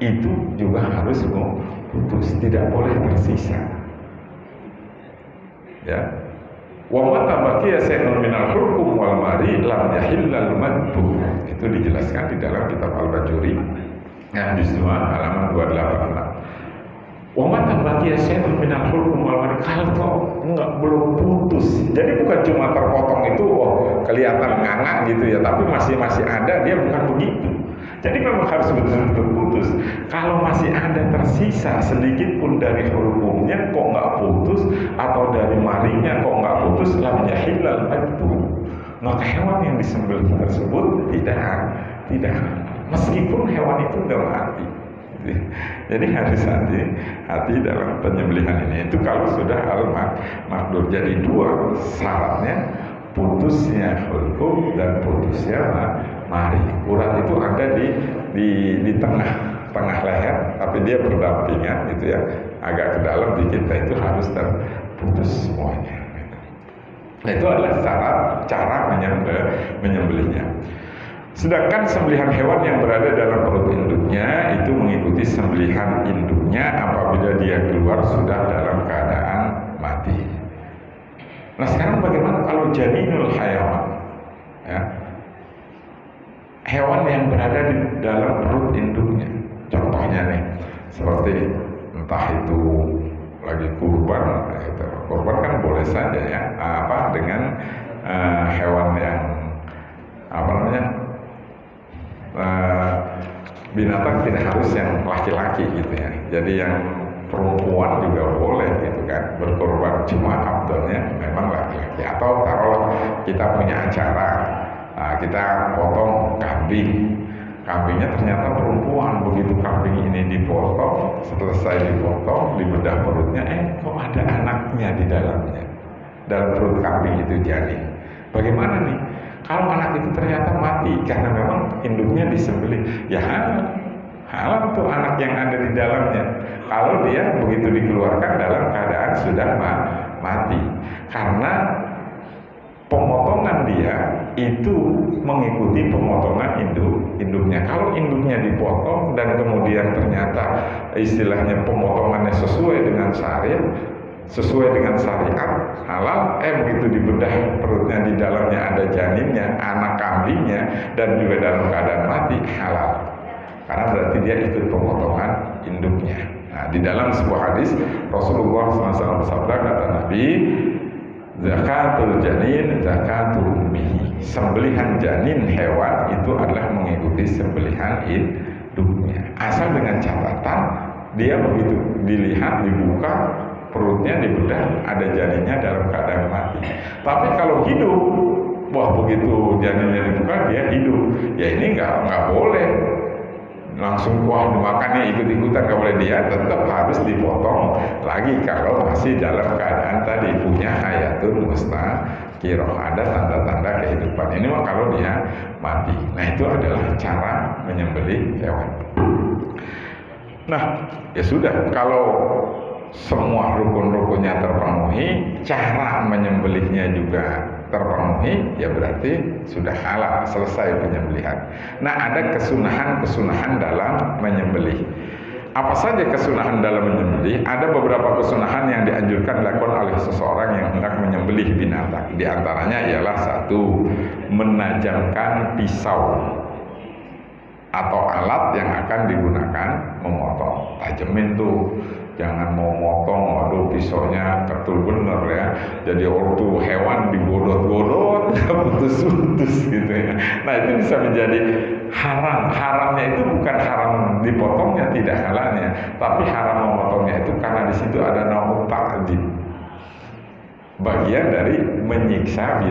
itu juga harus putus, tidak boleh tersisa. Ya. Wa mata baqiya shay'un minal hurkum wal mari lam yahillal madbuh. Itu dijelaskan di dalam kitab Al-Bajuri yang juz 2 halaman 286. Wa mata baqiya shay'un minal hurkum wal mari, kalau belum putus. Jadi bukan cuma terpotong itu kelihatan nganga gitu ya, tapi masih ada, dia bukan begitu. Jadi memang harus betul-betul putus. Kalau masih ada tersisa sedikit pun dari hukumnya kok nggak putus, atau dari marinya kok nggak putus, lam yahillal madbuh. Maka hewan yang disembelih tersebut tidak, meskipun hewan itu udah mati. Jadi harus hati dalam penyembelihan ini. Itu kalau sudah al-makdur. Jadi dua syaratnya, putusnya hulkum dan putusnya mari. Urat itu ada di tengah leher, tapi dia berdampingan gitu ya, agak ke dalam dikit. Itu harus terputus semuanya. Nah, itu adalah cara menyembelihnya. Sedangkan sembelihan hewan yang berada dalam perut induknya itu mengikuti sembelihan induknya apabila dia keluar sudah dalam keadaan mati. Nah sekarang bagaimana kalau janinul hayawan? Ya, yang berada di dalam perut induknya. Contohnya nih, seperti entah itu lagi kurban, gitu. Kurban kan boleh saja ya, dengan hewan yang binatang tidak harus yang laki-laki gitu ya. Jadi yang perempuan juga boleh gitu kan berkorban, cuma abdulnya memang laki-laki. Atau taruh kita punya acara, kita potong kambing, kambingnya ternyata perempuan. Begitu kambing ini dipotong, selesai dipotong, dibedah perutnya, kok ada anaknya di dalamnya, dalam perut kambing itu janin. Bagaimana nih kalau anak itu ternyata mati karena memang induknya disembelih? Ya halal tuh anak yang ada di dalamnya, kalau dia begitu dikeluarkan dalam keadaan sudah mati, karena pemotongan dia itu mengikuti pemotongan induknya. Kalau induknya dipotong dan kemudian ternyata istilahnya pemotongannya sesuai dengan syariat, sesuai dengan syariat halal, begitu dibedah perutnya, di dalamnya ada janinnya, anak kambingnya, dan juga dalam keadaan mati, halal, karena berarti dia ikut pemotongan induknya. Nah, di dalam sebuah hadis Rasulullah SAW bersabda, kata Nabi, zakatul janin zakatul ummihi, sembelihan janin hewan itu adalah mengikuti sembelihan induknya, asal dengan catatan dia begitu dilihat, dibuka perutnya, dibedah, ada janinnya dalam keadaan mati. Tapi kalau hidup, wah begitu janinnya dibuka dia hidup, ya ini nggak boleh langsung dimakannya ikut-ikutan, nggak boleh, dia tetap harus dipotong lagi kalau masih dalam keadaan tadi punya hayatun mustaqirah, ada tanda-tanda kehidupan. Ini mah kalau dia mati. Nah, itu adalah cara menyembelih hewan. Nah, ya sudah, kalau semua rukun-rukunnya terpenuhi, cara menyembelihnya juga terpenuhi, ya berarti sudah halal, selesai penyembelihan. Nah, ada kesunahan-kesunahan dalam menyembelih. Apa saja kesunahan dalam menyembelih? Ada beberapa kesunahan yang dianjurkan dilakukan oleh seseorang yang hendak menyembelih binatang. Di antaranya ialah 1, menajamkan pisau atau alat yang akan digunakan memotong. Tajemin tuh, jangan mau motong, waduh pisaunya ketul bener ya, jadi waktu hewan digodot-godot putus-putus gitu ya. Nah, itu bisa menjadi haram. Haramnya itu bukan haram dipotongnya, tidak halalnya, tapi haram memotongnya itu karena di situ ada naum ta'dzib, bagian dari menyiksa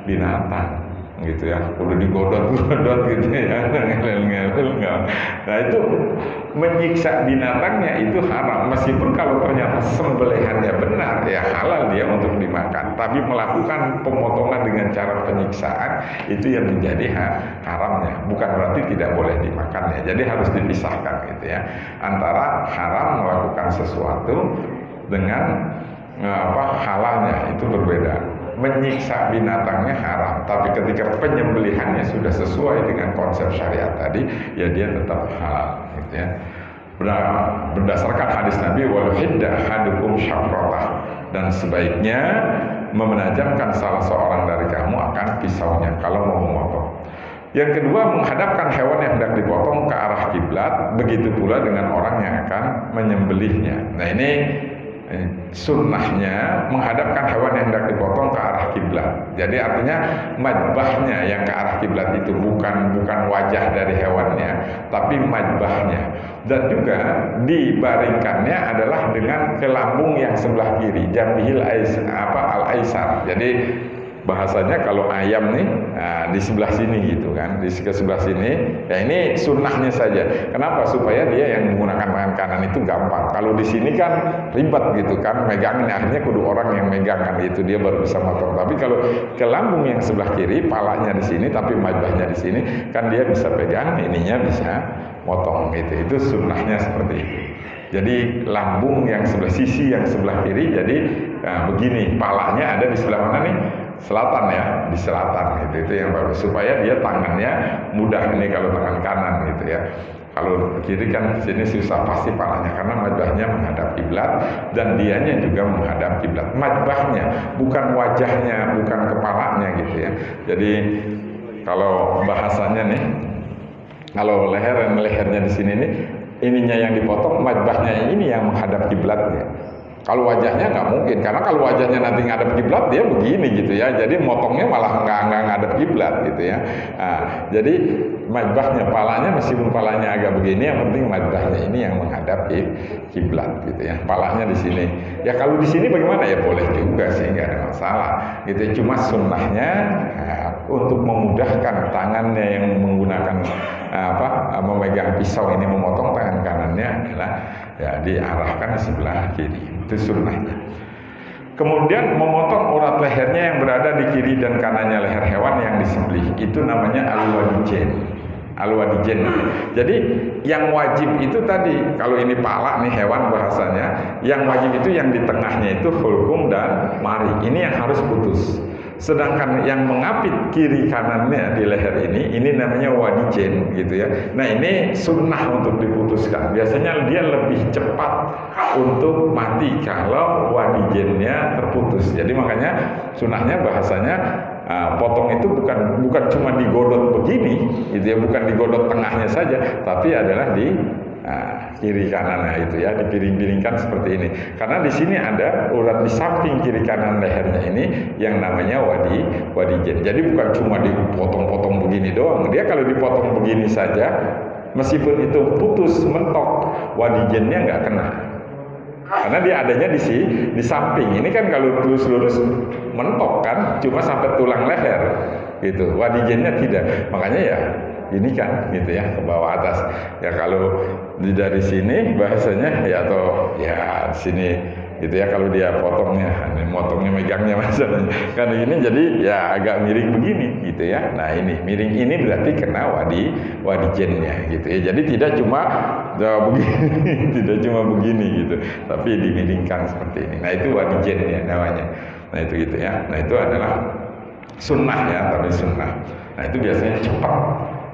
binatang gitu ya, udah digodot-godot gitu ya, ngel-ngel nggak. Nah, itu menyiksa binatangnya itu haram, meskipun kalau ternyata sembelihannya benar ya halal dia untuk dimakan, tapi melakukan pemotongan dengan cara penyiksaan itu yang menjadi haramnya, bukan berarti tidak boleh dimakan ya. Jadi harus dipisahkan gitu ya, antara haram melakukan sesuatu dengan halalnya, itu berbeda. Menyiksa binatangnya haram, tapi ketika penyembelihannya sudah sesuai dengan konsep syariat tadi, ya dia tetap halal gitu ya. Berdasarkan hadis Nabi, wal hidda hadukum syafratah, dan sebaiknya menajamkan salah seorang dari kamu akan pisaunya kalau mau memotong. Yang kedua, menghadapkan hewan yang hendak dipotong ke arah kiblat, begitu pula dengan orang yang akan menyembelihnya. Nah, ini sunnahnya menghadapkan hewan yang hendak dipotong ke arah kiblat. Jadi artinya madbahnya yang ke arah kiblat itu bukan wajah dari hewannya, tapi madbahnya. Dan juga dibaringkannya adalah dengan ke lambung yang sebelah kiri, jambihil al-aisar. Jadi bahasanya kalau ayam nih, di sebelah sini gitu kan, di sebelah sini, ya ini sunnahnya saja. Kenapa? Supaya dia yang menggunakan tangan kanan itu gampang. Kalau di sini kan ribet gitu kan, megangin, akhirnya kudu orang yang megang kan, itu dia baru bisa motong. Tapi kalau ke lambung yang sebelah kiri, palanya di sini, tapi majbahnya di sini, kan dia bisa pegang, ininya bisa motong gitu. Itu sunnahnya seperti itu. Jadi lambung yang sebelah, sisi yang sebelah kiri, jadi begini, palanya ada di sebelah mana nih? Selatan ya, di selatan gitu. Itu yang bagus, supaya dia tangannya mudah ini kalau tangan kanan gitu ya. Kalau kiri kan sini susah pasti palanya, karena majbahnya menghadap kiblat dan dianya juga menghadap kiblat. Majbahnya, bukan wajahnya, bukan kepalanya gitu ya. Jadi kalau bahasanya nih, Kalau lehernya di sini ininya yang dipotong, madbahnya ini yang menghadap kiblatnya. Kalau wajahnya nggak mungkin, karena kalau wajahnya nanti ngadep kiblat dia begini gitu ya. Jadi motongnya malah nggak ngadep kiblat gitu ya. Nah, jadi madbahnya, palanya meskipun palanya agak begini, yang penting madbahnya ini yang menghadap kiblat gitu ya. Palanya di sini. Ya kalau di sini bagaimana ya boleh juga sih, nggak ada masalah. Gitu. Cuma sunnahnya untuk memudahkan tangannya yang menggunakan memegang pisau ini memotong tangan kanannya adalah ya diarahkan di sebelah kiri. Itu sunnahnya. Kemudian memotong urat lehernya yang berada di kiri dan kanannya leher hewan yang disembelih, itu namanya al-wadijen. Al-wadijen. Jadi yang wajib itu tadi, kalau ini pala nih hewan bahasanya, yang wajib itu yang di tengahnya itu hulkum dan mari. Ini yang harus putus. Sedangkan yang mengapit kiri kanannya di leher ini namanya wadijen gitu ya. Nah ini sunnah untuk diputuskan. Biasanya dia lebih cepat untuk mati kalau wadijennya terputus. Jadi makanya sunnahnya bahasanya potong itu bukan cuma digodot begini, gitu ya, bukan digodot tengahnya saja, tapi adalah di kiri kanannya itu ya, dipiring-piringkan seperti ini. Karena di sini ada urat di samping kiri kanan lehernya ini yang namanya wadijen. Jadi bukan cuma dipotong-potong begini doang. Dia kalau dipotong begini saja, meskipun itu putus mentok, wadijennya nggak kena. Karena dia adanya di samping. Ini kan kalau lurus-lurus mentok kan, cuma sampai tulang leher gitu. Wadijennya tidak. Makanya ya ini kan gitu ya, ke bawah atas. Ya kalau dari sini bahasanya ya, atau ya sini gitu ya, kalau dia motongnya megangnya masalahnya kan ini, jadi ya agak miring begini gitu ya. Nah ini miring ini berarti kena wadijennya gitu ya. Jadi tidak cuma begini tidak cuma begini gitu, tapi dimiringkan seperti ini. Nah itu wadijennya namanya. Nah itu gitu ya. Nah itu adalah sunnah ya, tapi sunnah. Nah itu biasanya cepat.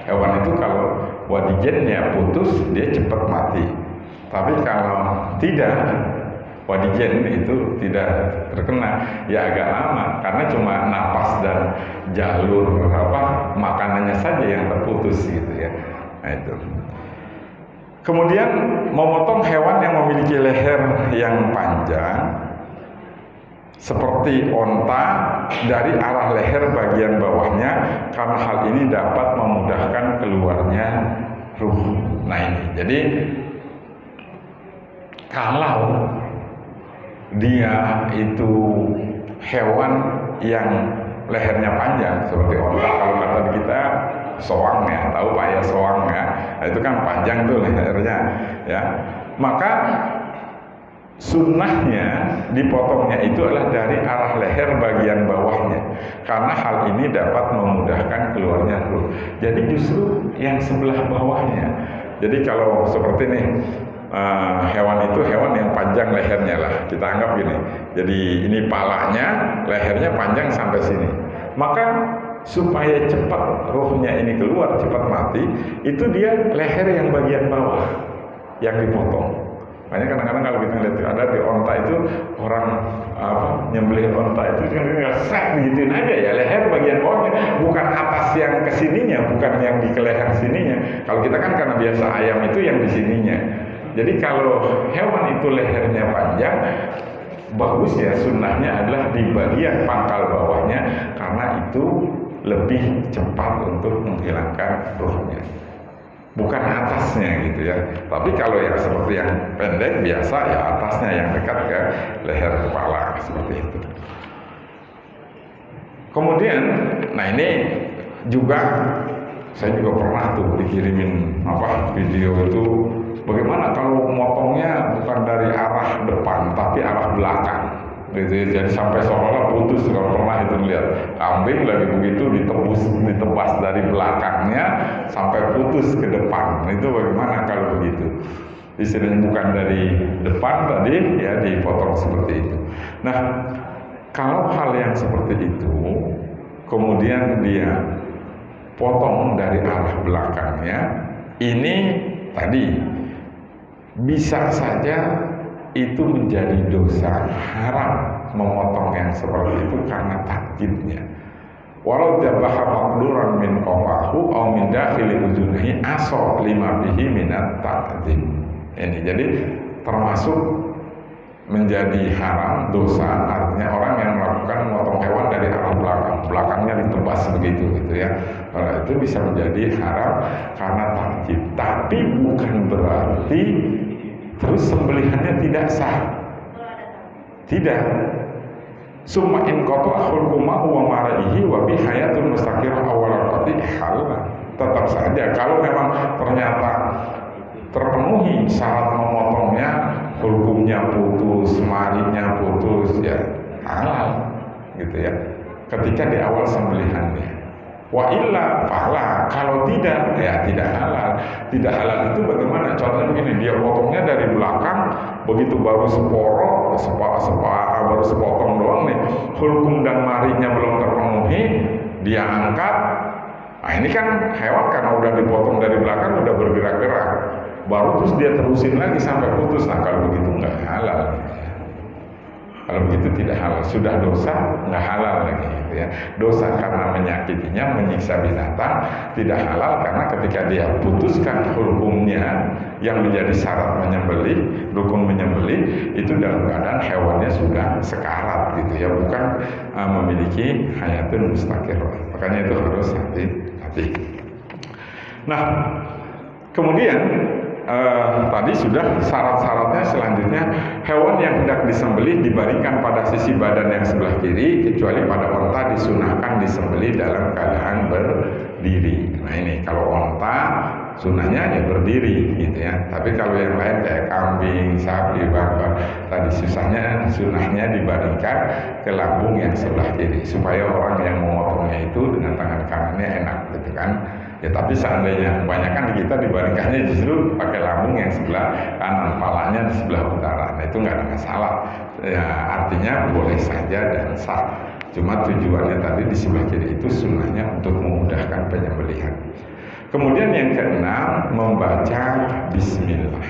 Hewan itu kalau wadijennya putus dia cepat mati. Tapi kalau tidak, wadijen itu tidak terkena, ya agak lama karena cuma napas dan jalur makanannya saja yang terputus gitu ya. Nah itu. Kemudian memotong hewan yang memiliki leher yang panjang seperti onta dari arah leher bagian bawahnya, karena hal ini dapat memudahkan keluarnya ruh. Nah ini, jadi kalau dia itu hewan yang lehernya panjang seperti onta, kalau kata kita soang ya, tahu Pak ya soang ya, nah, itu kan panjang tuh lehernya ya, maka sunnahnya dipotongnya itu adalah dari arah leher bagian bawahnya, karena hal ini dapat memudahkan keluarnya ruh. Jadi justru yang sebelah bawahnya. Jadi kalau seperti nih hewan itu hewan yang panjang lehernya lah, kita anggap gini. Jadi ini palanya, lehernya panjang sampai sini. Maka supaya cepat ruhnya ini keluar, cepat mati, itu dia leher yang bagian bawah yang dipotong. Makanya kadang-kadang kalau kita lihat ada di onta itu orang nyembelih onta itu kan nggak begituin aja ya, leher bagian bawahnya, bukan atas yang kesininya, bukan yang di leher sininya. Kalau kita kan karena biasa ayam itu yang di sininya. Jadi kalau hewan itu lehernya panjang, bagus ya, sunnahnya adalah di bagian pangkal bawahnya, karena itu lebih cepat untuk menghilangkan ruhnya. Bukan atasnya gitu ya. Tapi kalau yang seperti yang pendek biasa ya atasnya yang dekat ke leher kepala seperti itu. Kemudian, nah ini juga saya juga pernah tuh dikirimin video itu, bagaimana kalau motongnya bukan dari arah depan tapi arah belakang. Gitu, jadi sampai seolah-olah putus. Kalau pernah itu lihat kambing lagi begitu ditebas dari belakangnya sampai putus ke depan, itu bagaimana kalau begitu? Istilahnya bukan dari depan tadi ya, dipotong seperti itu. Nah kalau hal yang seperti itu kemudian dia potong dari arah belakangnya, ini tadi bisa saja itu menjadi dosa haram memotong yang seperti itu karena takdirnya. Walau jabaha maqduran min qafahu aw min dakhili uzunihi aso lima bihi minat ta'dzim. Ini jadi termasuk menjadi haram dosa, artinya orang yang melakukan memotong hewan dari arah belakangnya ditebas begitu gitu ya. Itu bisa menjadi haram karena ta'dzim. Tapi bukan berarti terus sembelihannya tidak sah. Tidak. Summa in qata'a hulqumahu wa maraihi wa bi hayatun mustaqirah awal qati halal. Tetap saja kalau memang ternyata terpenuhi syarat memotongnya, hulkumnya putus, marinya putus, ya halal gitu ya. Ketika di awal sembelihannya. Wa illa fala, kalau tidak ya tidak halal. Tidak halal itu bagaimana? Contohnya begini, dia potongnya dari belakang, begitu baru baru sepotong doang nih, hulkum dan marinya belum terpenuhi, dia angkat. Nah ini kan hewan karena udah dipotong dari belakang udah bergerak-gerak, baru terus dia terusin lagi sampai putus. Nah kalau begitu nggak halal. Kalau begitu tidak halal, sudah dosa nggak halal lagi gitu ya. Dosa karena menyakitinya, menyiksa binatang, tidak halal karena ketika dia putuskan hukumnya yang menjadi syarat menyembelih, rukun menyembelih itu dalam keadaan hewannya sudah sekarat gitu ya, bukan memiliki hayatun mustaqirah. Makanya itu harus hati-hati. Nah, kemudian tadi sudah syarat-syaratnya. Selanjutnya hewan yang hendak disembelih dibaringkan pada sisi badan yang sebelah kiri, kecuali pada onta disunahkan disembelih dalam keadaan berdiri. Nah ini kalau onta sunahnya ya berdiri gitu ya. Tapi kalau yang lain kayak kambing, sapi, bangka, tadi sunahnya dibaringkan ke lambung yang sebelah kiri supaya orang yang memotongnya itu dengan tangan kanannya enak gitu kan. Ya tapi seandainya kebanyakan di kita dibaringkannya justru pakai lambung yang sebelah kanan, palanya di sebelah utara. Nah itu nggak ada masalah. Ya, artinya boleh saja dan sah. Cuma tujuannya tadi di sebelah kiri itu sunnahnya untuk memudahkan penyembelihan. Kemudian yang keenam, membaca bismillah.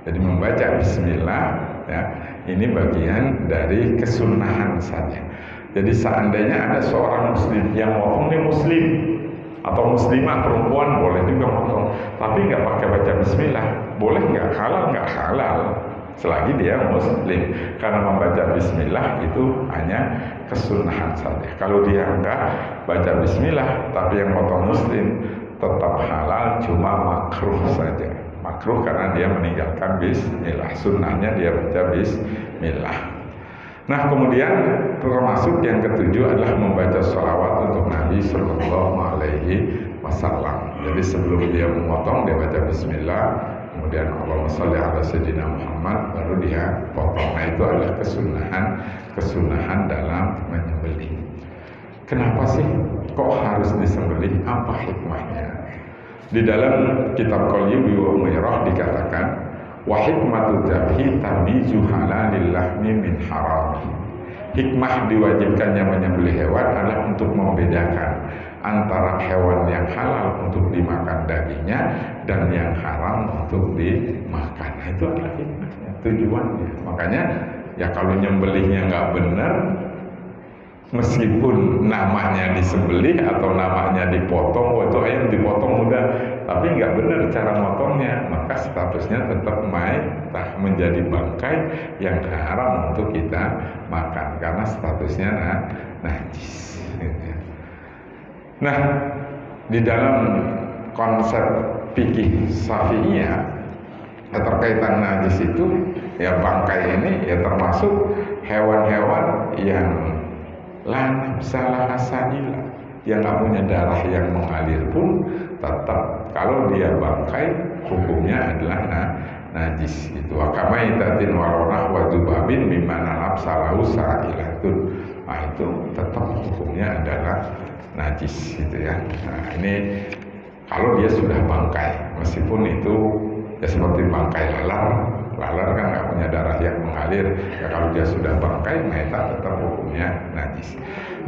Jadi membaca bismillah ya, ini bagian dari kesunahan saja. Jadi seandainya ada seorang muslim yang ngomongnya muslim atau muslimah perempuan boleh juga motong, tapi nggak pakai baca bismillah, boleh nggak? Halal nggak? Halal, selagi dia muslim, karena membaca bismillah itu hanya kesunahan saja. Kalau dia nggak baca bismillah, tapi yang motong muslim tetap halal, cuma makruh saja. Makruh karena dia meninggalkan bismillah, sunnahnya dia baca bismillah. Nah kemudian termasuk yang ketujuh adalah membaca sholawat untuk Nabi Sallallahu Alaihi Wasallam. Jadi sebelum dia memotong dia baca Bismillah, kemudian Allahumma sholli ala sayyidina Muhammad, baru dia potong. Nah itu adalah kesunahan dalam menyembelih. Kenapa sih kok harus disembelih? Apa hikmahnya? Di dalam kitab Qalyubi wa Umairah dikatakan, wa hikmatu dzabhi tamyizu halalil lahmi min haram. Hikmah diwajibkannya menyembelih hewan adalah untuk membedakan antara hewan yang halal untuk dimakan dagingnya dan yang haram untuk dimakan. Nah, itu adalah hikmahnya, tujuannya. Makanya ya kalau nyembelihnya nggak benar, meskipun namanya disembelih atau namanya dipotong, waktu ayam dipotong udah, tapi nggak benar cara motongnya, maka statusnya tetap menjadi bangkai yang haram untuk kita makan karena statusnya najis. Nah, di dalam konsep fikih Syafi'iyah keterkaitan najis itu ya bangkai ini ya termasuk hewan-hewan yang la salah saila, yang nggak punya darah yang mengalir pun tetap kalau dia bangkai hukumnya adalah najis. Itu akama itatin waronah wajubabin bimana lab salahu sailatun. Nah itu tetap hukumnya adalah najis gitu ya. Nah ini kalau dia sudah bangkai, meskipun itu ya seperti bangkai lalar kan nggak punya darah yang mengalir, ya kalau dia sudah bangkai, meta tetap hukumnya najis.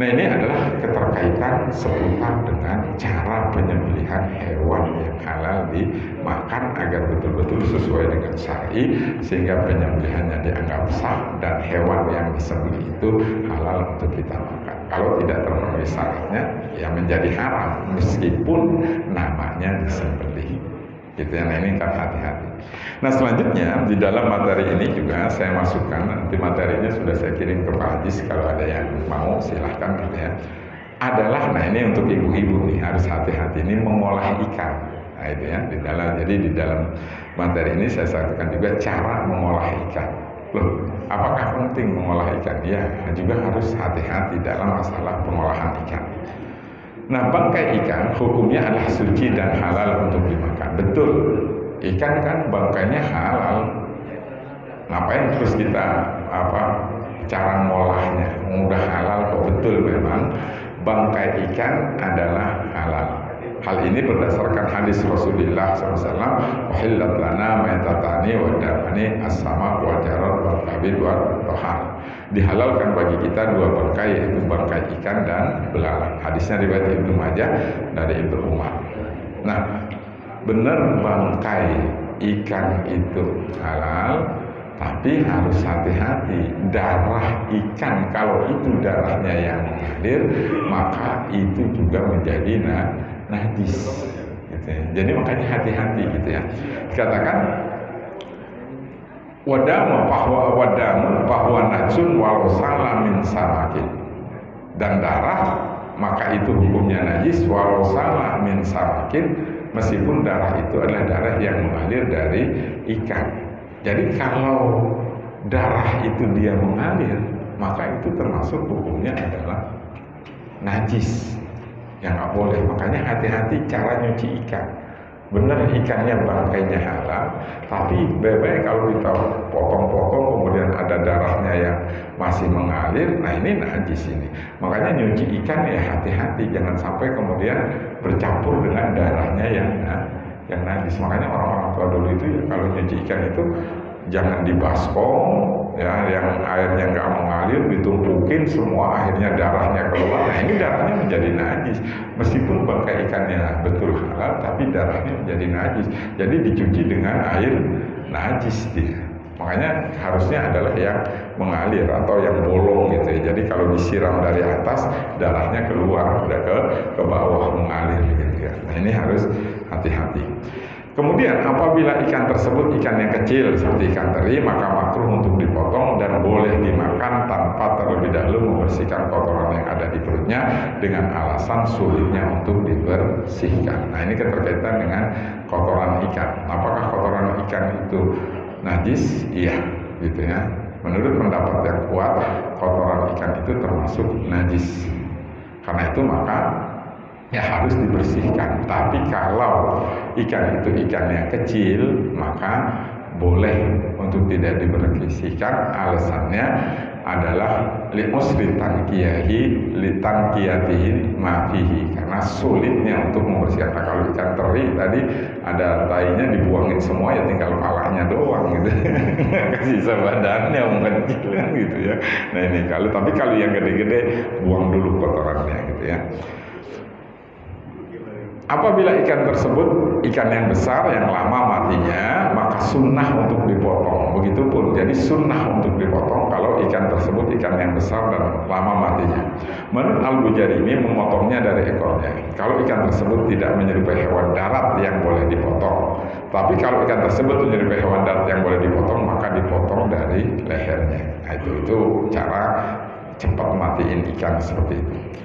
Nah ini adalah keterkaitan seputar dengan cara penyembelihan hewan yang halal dimakan agar betul-betul sesuai dengan syar'i, sehingga penyembelihannya dianggap sah dan hewan yang disembelih itu halal untuk kita makan. Kalau tidak terpenuhi syaratnya, ya menjadi haram meskipun namanya disembelih. Gitu ya. Nah ini kan hati-hati. Nah selanjutnya di dalam materi ini juga saya masukkan, nanti materinya sudah saya kirim ke Pak Hadis, kalau ada yang mau silahkan gitu ya. Adalah, nah ini untuk ibu-ibu nih harus hati-hati ini mengolah ikan. Nah itu ya, jadi di dalam materi ini saya sampaikan juga cara mengolah ikan. Loh, apakah penting mengolah ikan? Ya, juga harus hati-hati dalam masalah pengolahan ikan. Nah, bangkai ikan hukumnya adalah suci dan halal untuk dimakan. Betul, ikan kan bangkainya halal. Ngapain terus kita cara ngolahnya? Udah halal kok, betul memang bangkai ikan adalah halal. Hal ini berdasarkan hadis Rasulullah SAW, "Uhillat lana maitatani wa damani as-sama wa jarad wa kabid wa tohar." Dihalalkan bagi kita dua bangkai, yaitu bangkai ikan dan belalang. Hadisnya riwayat Ibnu Majah dari Ibnu Umar. Nah, benar bangkai ikan itu halal, tapi harus hati-hati. Darah ikan, kalau itu darahnya yang mengalir, maka itu juga menjadi najis gitu ya. Jadi makanya hati-hati gitu ya. Dikatakan wadamu bahwa najsun walau salah min samakin, dan darah maka itu hukumnya najis walau salah min samakin, meskipun darah itu adalah darah yang mengalir dari ikan. Jadi kalau darah itu dia mengalir, maka itu termasuk hukumnya adalah najis, yang nggak boleh. Makanya hati-hati cara nyuci ikan. Benar ikannya bangkainya halal, tapi baik-baik kalau kita potong-potong kemudian ada darahnya yang masih mengalir, nah ini najis ini. Makanya nyuci ikan ya hati-hati, jangan sampai kemudian bercampur dengan darahnya yang najis. Makanya orang-orang tua dulu itu ya, kalau nyuci ikan itu jangan dibaskom ya, yang airnya nggak mengalir, ditumpukin semua, akhirnya darahnya keluar. Nah ini darahnya menjadi najis, meskipun bangkai ikannya betul halal, tapi darahnya menjadi najis. Jadi dicuci dengan air najis dia. Makanya harusnya adalah yang mengalir atau yang bolong gitu ya. Jadi kalau disiram dari atas, darahnya keluar, udah ke bawah mengalir gitu ya. Nah ini harus hati-hati. Kemudian apabila ikan tersebut ikan yang kecil seperti ikan teri, maka makruh untuk dipotong dan boleh dimakan tanpa terlebih dahulu membersihkan kotoran yang ada di perutnya dengan alasan sulitnya untuk dibersihkan. Nah ini keterkaitan dengan kotoran ikan. Apakah kotoran ikan itu najis? Iya, gitu ya. Menurut pendapat yang kuat, kotoran ikan itu termasuk najis. Karena itu maka ya harus dibersihkan. Tapi kalau ikan itu ikan yang kecil, maka boleh untuk tidak dibersihkan. Alasannya adalah litanqiyatihi mafihi, karena sulitnya untuk membersihkan. Nah, kalau ikan teri tadi ada tainya, dibuangin semua ya tinggal palanya doang gitu. Sisa badannya mengecil gitu ya. Nah ini tapi kalau yang gede-gede buang dulu kotorannya gitu ya. Apabila ikan tersebut ikan yang besar yang lama matinya, maka sunnah untuk dipotong. Begitupun, jadi sunnah untuk dipotong kalau ikan tersebut ikan yang besar dan lama matinya. Menurut Al-Bujarimi memotongnya dari ekornya. Kalau ikan tersebut tidak menyerupai hewan darat yang boleh dipotong. Tapi kalau ikan tersebut menyerupai hewan darat yang boleh dipotong, maka dipotong dari lehernya. Nah, itu cara cepat matiin ikan seperti itu.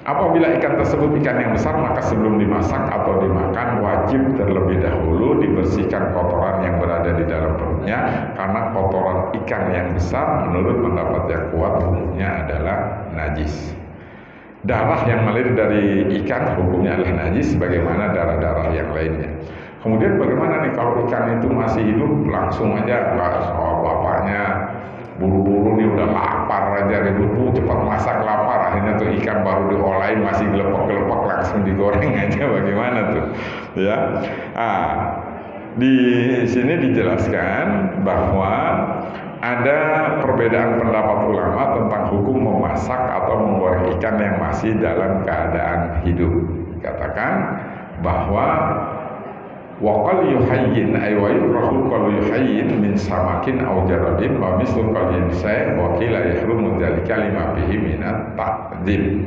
Apabila ikan tersebut ikan yang besar, maka sebelum dimasak atau dimakan wajib terlebih dahulu dibersihkan kotoran yang berada di dalam perutnya, karena kotoran ikan yang besar menurut pendapat yang kuat hukumnya adalah najis. Darah yang mengalir dari ikan hukumnya adalah najis sebagaimana darah-darah yang lainnya. Kemudian bagaimana nih kalau ikan itu masih hidup, langsung aja nggak soal bapaknya buru-buru nih udah lapar aja, ribut cepat masak, lapar, akhirnya tuh ikan baru diolahin masih gelepek-gelepek langsung digoreng aja, bagaimana tuh ya. Di sini dijelaskan bahwa ada perbedaan pendapat ulama tentang hukum memasak atau menggoreng ikan yang masih dalam keadaan hidup. Dikatakan bahwa Wa qal yuhayyin ay wa yukrahu qal yuhayyin min samakin aw jarabin wa mislu qal yansai wa qila yahrumu dzalika lima bihi minat ta'dzim.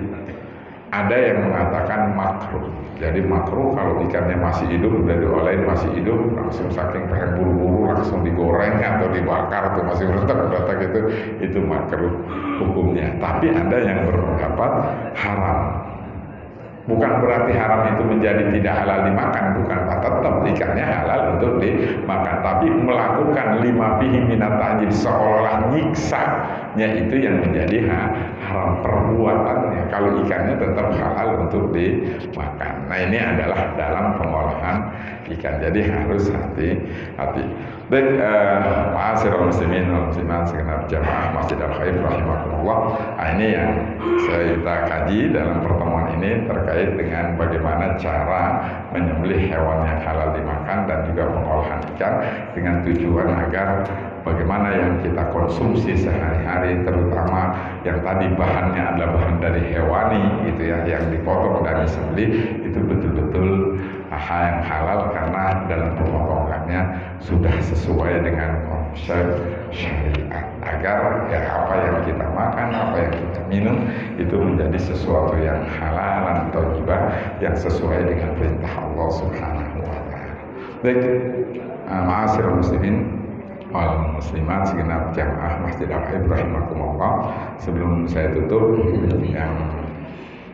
Ada yang mengatakan makruh. Jadi makruh kalau ikannya masih hidup, udah diolahin masih hidup, langsung saking pengen buru-buru langsung digoreng atau dibakar, atau masih retak-retak itu makruh hukumnya. Tapi ada yang berpendapat haram. Bukan berarti haram itu menjadi tidak halal dimakan, bukan, tetap ikannya halal untuk dimakan. Tapi melakukan lima bihi minat ta'dzim, seolah nyiksanya itu yang menjadi haram perbuatannya. Kalau ikannya tetap halal untuk dimakan. Nah ini adalah dalam pengolahan ikan. Jadi harus hati-hati. Baik, ma'asyiral muslimin wal muslimat segenap jamaah Masjid Al-Khair rahimakumullah. Ini yang kita kaji dalam pertemuan ini terkait dengan bagaimana cara menyembelih hewan yang halal dimakan dan juga pengolahan ikan dengan tujuan agar bagaimana yang kita konsumsi sehari-hari, terutama yang tadi bahannya adalah bahan dari hewani gitu ya, yang dipotong dan disembelih itu betul-betul hal yang halal karena dalam pemotongannya sudah sesuai dengan konsep syariat, agar ya apa yang kita makan, apa yang kita minum itu menjadi sesuatu yang halal dan thayyibah yang sesuai dengan perintah Allah Subhanahu wa taala. Baik, ma'asyiral muslimin wal muslimat segenap jamaah Masjid Al-Khair rahimakumullah. Sebelum saya tutup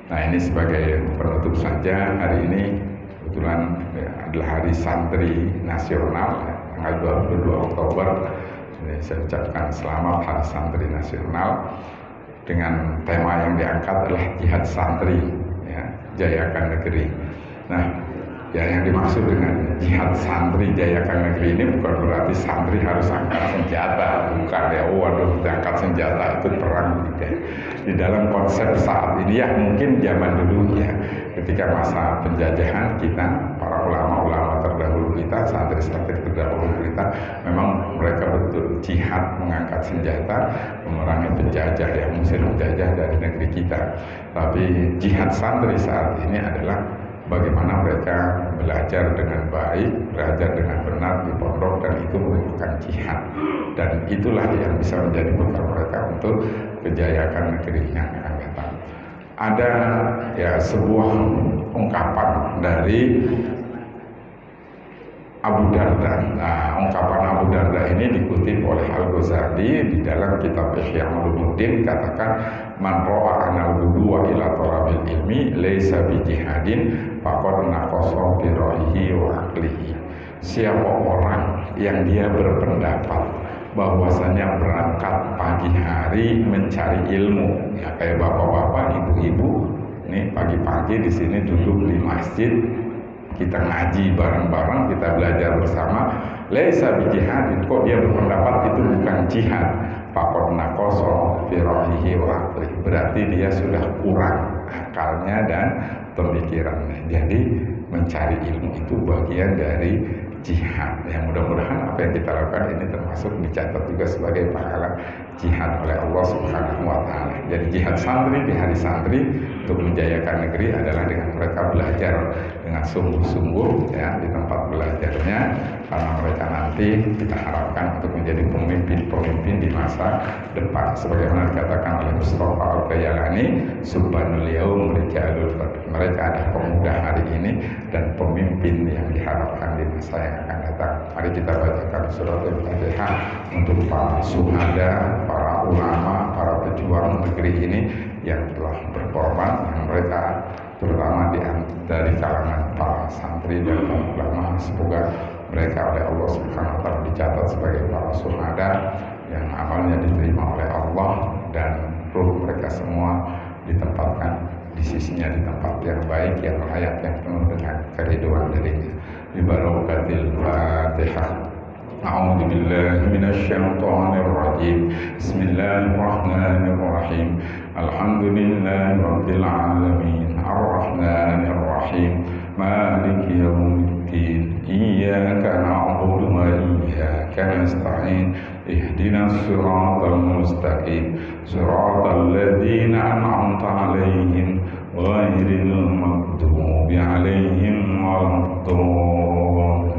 ini sebagai penutup saja, hari ini kebetulan adalah Hari Santri Nasional tanggal 22 Oktober. Jadi saya ucapkan selamat Hari Santri Nasional dengan tema yang diangkat adalah jihad santri, ya, jayakan negeri. Nah, ya yang dimaksud dengan jihad santri jayakan negeri ini bukan berarti santri harus angkat senjata, bukan ya. Waduh, angkat senjata ikut perang gitu. Di dalam konsep saat ini ya mungkin zaman dulu ya, ketika masa penjajahan kita, para ulama-ulama terdahulu kita, santri-santri terdahulu kita, memang mereka betul jihad mengangkat senjata memerangi penjajah yang mengusir penjajah dari negeri kita. Tapi jihad santri saat ini adalah bagaimana mereka belajar dengan baik, belajar dengan benar di pondok, dan itu merupakan jihad. Dan itulah yang bisa menjadi bekal mereka untuk kejayakan negeri yang akan datang. Ada ya sebuah ungkapan dari Abu Darda. Nah, ungkapan Abu Darda ini dikutip oleh Al-Ghazali di dalam kitab Ihya Ulumuddin, katakan man ra'a anal wudu'a ila talabil ilmi laisa bi jihadin faqad naqasa bi ra'yihi wa aqlihi. Siapa orang yang dia berpendapat bahwasanya berangkat pagi hari mencari ilmu, ya kayak bapak-bapak, ibu-ibu, nih pagi-pagi di sini duduk di masjid, kita ngaji bareng-bareng, kita belajar bersama, laisa bi jihadin, kok dia berpendapat itu bukan jihad, faqad naqasa fi ra'yihi wa aqlihi, berarti dia sudah kurang akalnya dan pemikirannya. Jadi mencari ilmu itu bagian dari jihad. Yang mudah-mudahan apa yang kita lakukan ini termasuk dicatat juga sebagai pahala jihad oleh Allah Subhanahu wa taala. Jadi jihad santri di hari santri untuk menjayakan negeri adalah dengan mereka belajar dengan sungguh-sungguh ya di tempat belajarnya, karena mereka nanti kita harapkan untuk menjadi pemimpin-pemimpin di masa depan. Sebagaimana dikatakan oleh Mustafa Al-Bayalani, subhanul yaum rijalul fadl. Mereka adalah pemuda hari ini dan pemimpin yang diharapkan di masa yang akan datang. Mari kita bacakan surat Al-Fatihah untuk para syuhada, para ulama, para pejuang negeri ini yang telah berkorban, yang mereka terutama dari kalangan para santri dan para ulama. Semoga mereka oleh Allah Subhanahu wa taala dicatat sebagai para syuhada yang amalnya diterima oleh Allah, dan ruh mereka semua ditempatkan di sisinya di tempat yang baik, yang layak, yang penuh dengan keridhaan darinya. Bibarakatil Fatihah. A'udzu billahi minasyaitonir rajim. Bismillahirrahmanirrahim. Alhamdulillahi rabbil alamin. Arrahmanir rahim. Maliki yaumiddin. Iyyaka na'budu wa iyyaka nasta'in. Ihdinas siratal mustaqim. Siratal ladzina an'amta 'alaihim ghairil maghdubi 'alaihim waladdallin.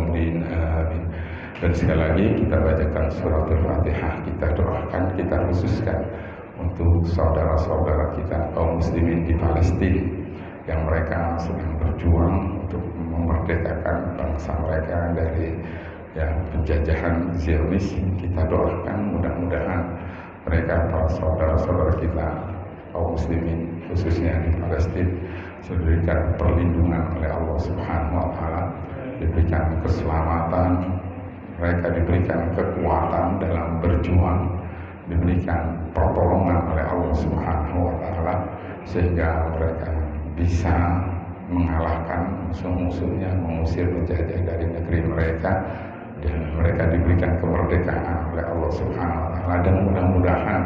Dan sekali lagi kita bacakan surat Al-Fatihah, kita doakan, kita khususkan untuk saudara-saudara kita kaum muslimin di Palestina yang mereka sedang berjuang untuk memerdekakan bangsa mereka dari penjajahan Zionis. Kita doakan mudah-mudahan mereka, para saudara-saudara kita kaum muslimin khususnya di Palestina, diberikan perlindungan oleh Allah Subhanahu wa taala, diberikan keselamatan, mereka diberikan kekuatan dalam berjuang, diberikan pertolongan oleh Allah Subhanahu wa taala sehingga mereka bisa mengalahkan musuh-musuhnya, mengusir penjajah dari negeri mereka, dan mereka diberikan kemerdekaan oleh Allah Subhanahu wa taala. Dan mudah-mudahan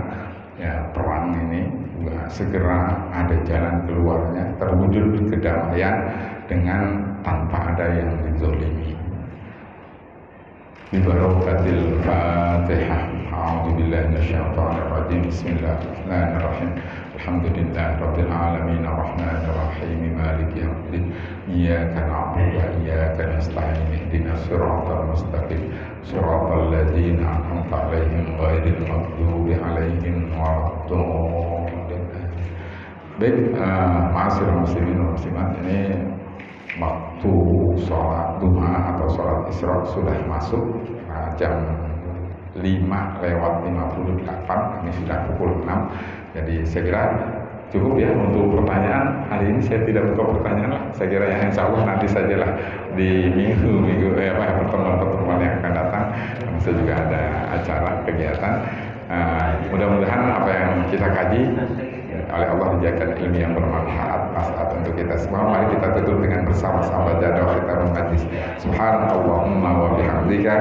perang ini juga segera ada jalan keluarnya, terwujud kedamaian dengan tanpa ada yang dizolimi. Bibarakatil Fatihah. A'udzubillahi minasyaitonir rajim. Bismillahirrahmanirrahim. Alhamdulillahirabbil alamin arrahmanir rahim maliki yaumiddin. Iyyaka na'budu wa iyyaka nasta'in. Ihdinas siratal mustaqim. Siratal ladzina an'amta 'alaihim ghairil maghdubi 'alaihim waladdallin. Baik, ma'asyiral muslimin wal muslimat, ini waktu sholat duha atau sholat isyraq sudah masuk, jam 5:58, ini sudah pukul 6. Jadi saya kira cukup ya untuk pertanyaan. Hari ini saya tidak buka pertanyaan lah, saya kira ya insya Allah nanti sajalah di minggu pertemuan-pertemuan yang akan datang. Saya juga ada acara kegiatan. Mudah-mudahan apa yang kita kaji oleh Allah dijadikan ilmu yang bermanfaat untuk kita semua. Mari kita tutup dengan bersama-sama baca doa kita menghadis. Subhanallahumma wa bihamdika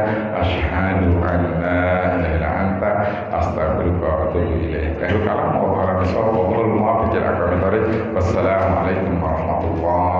asyhadu an la ilaha illa anta astaghfiruka wa atubu ilaik. Akhirul kalam wa ala bisawab wa qul mu'afiq ila kamil. Wassalamualaikum warahmatullahi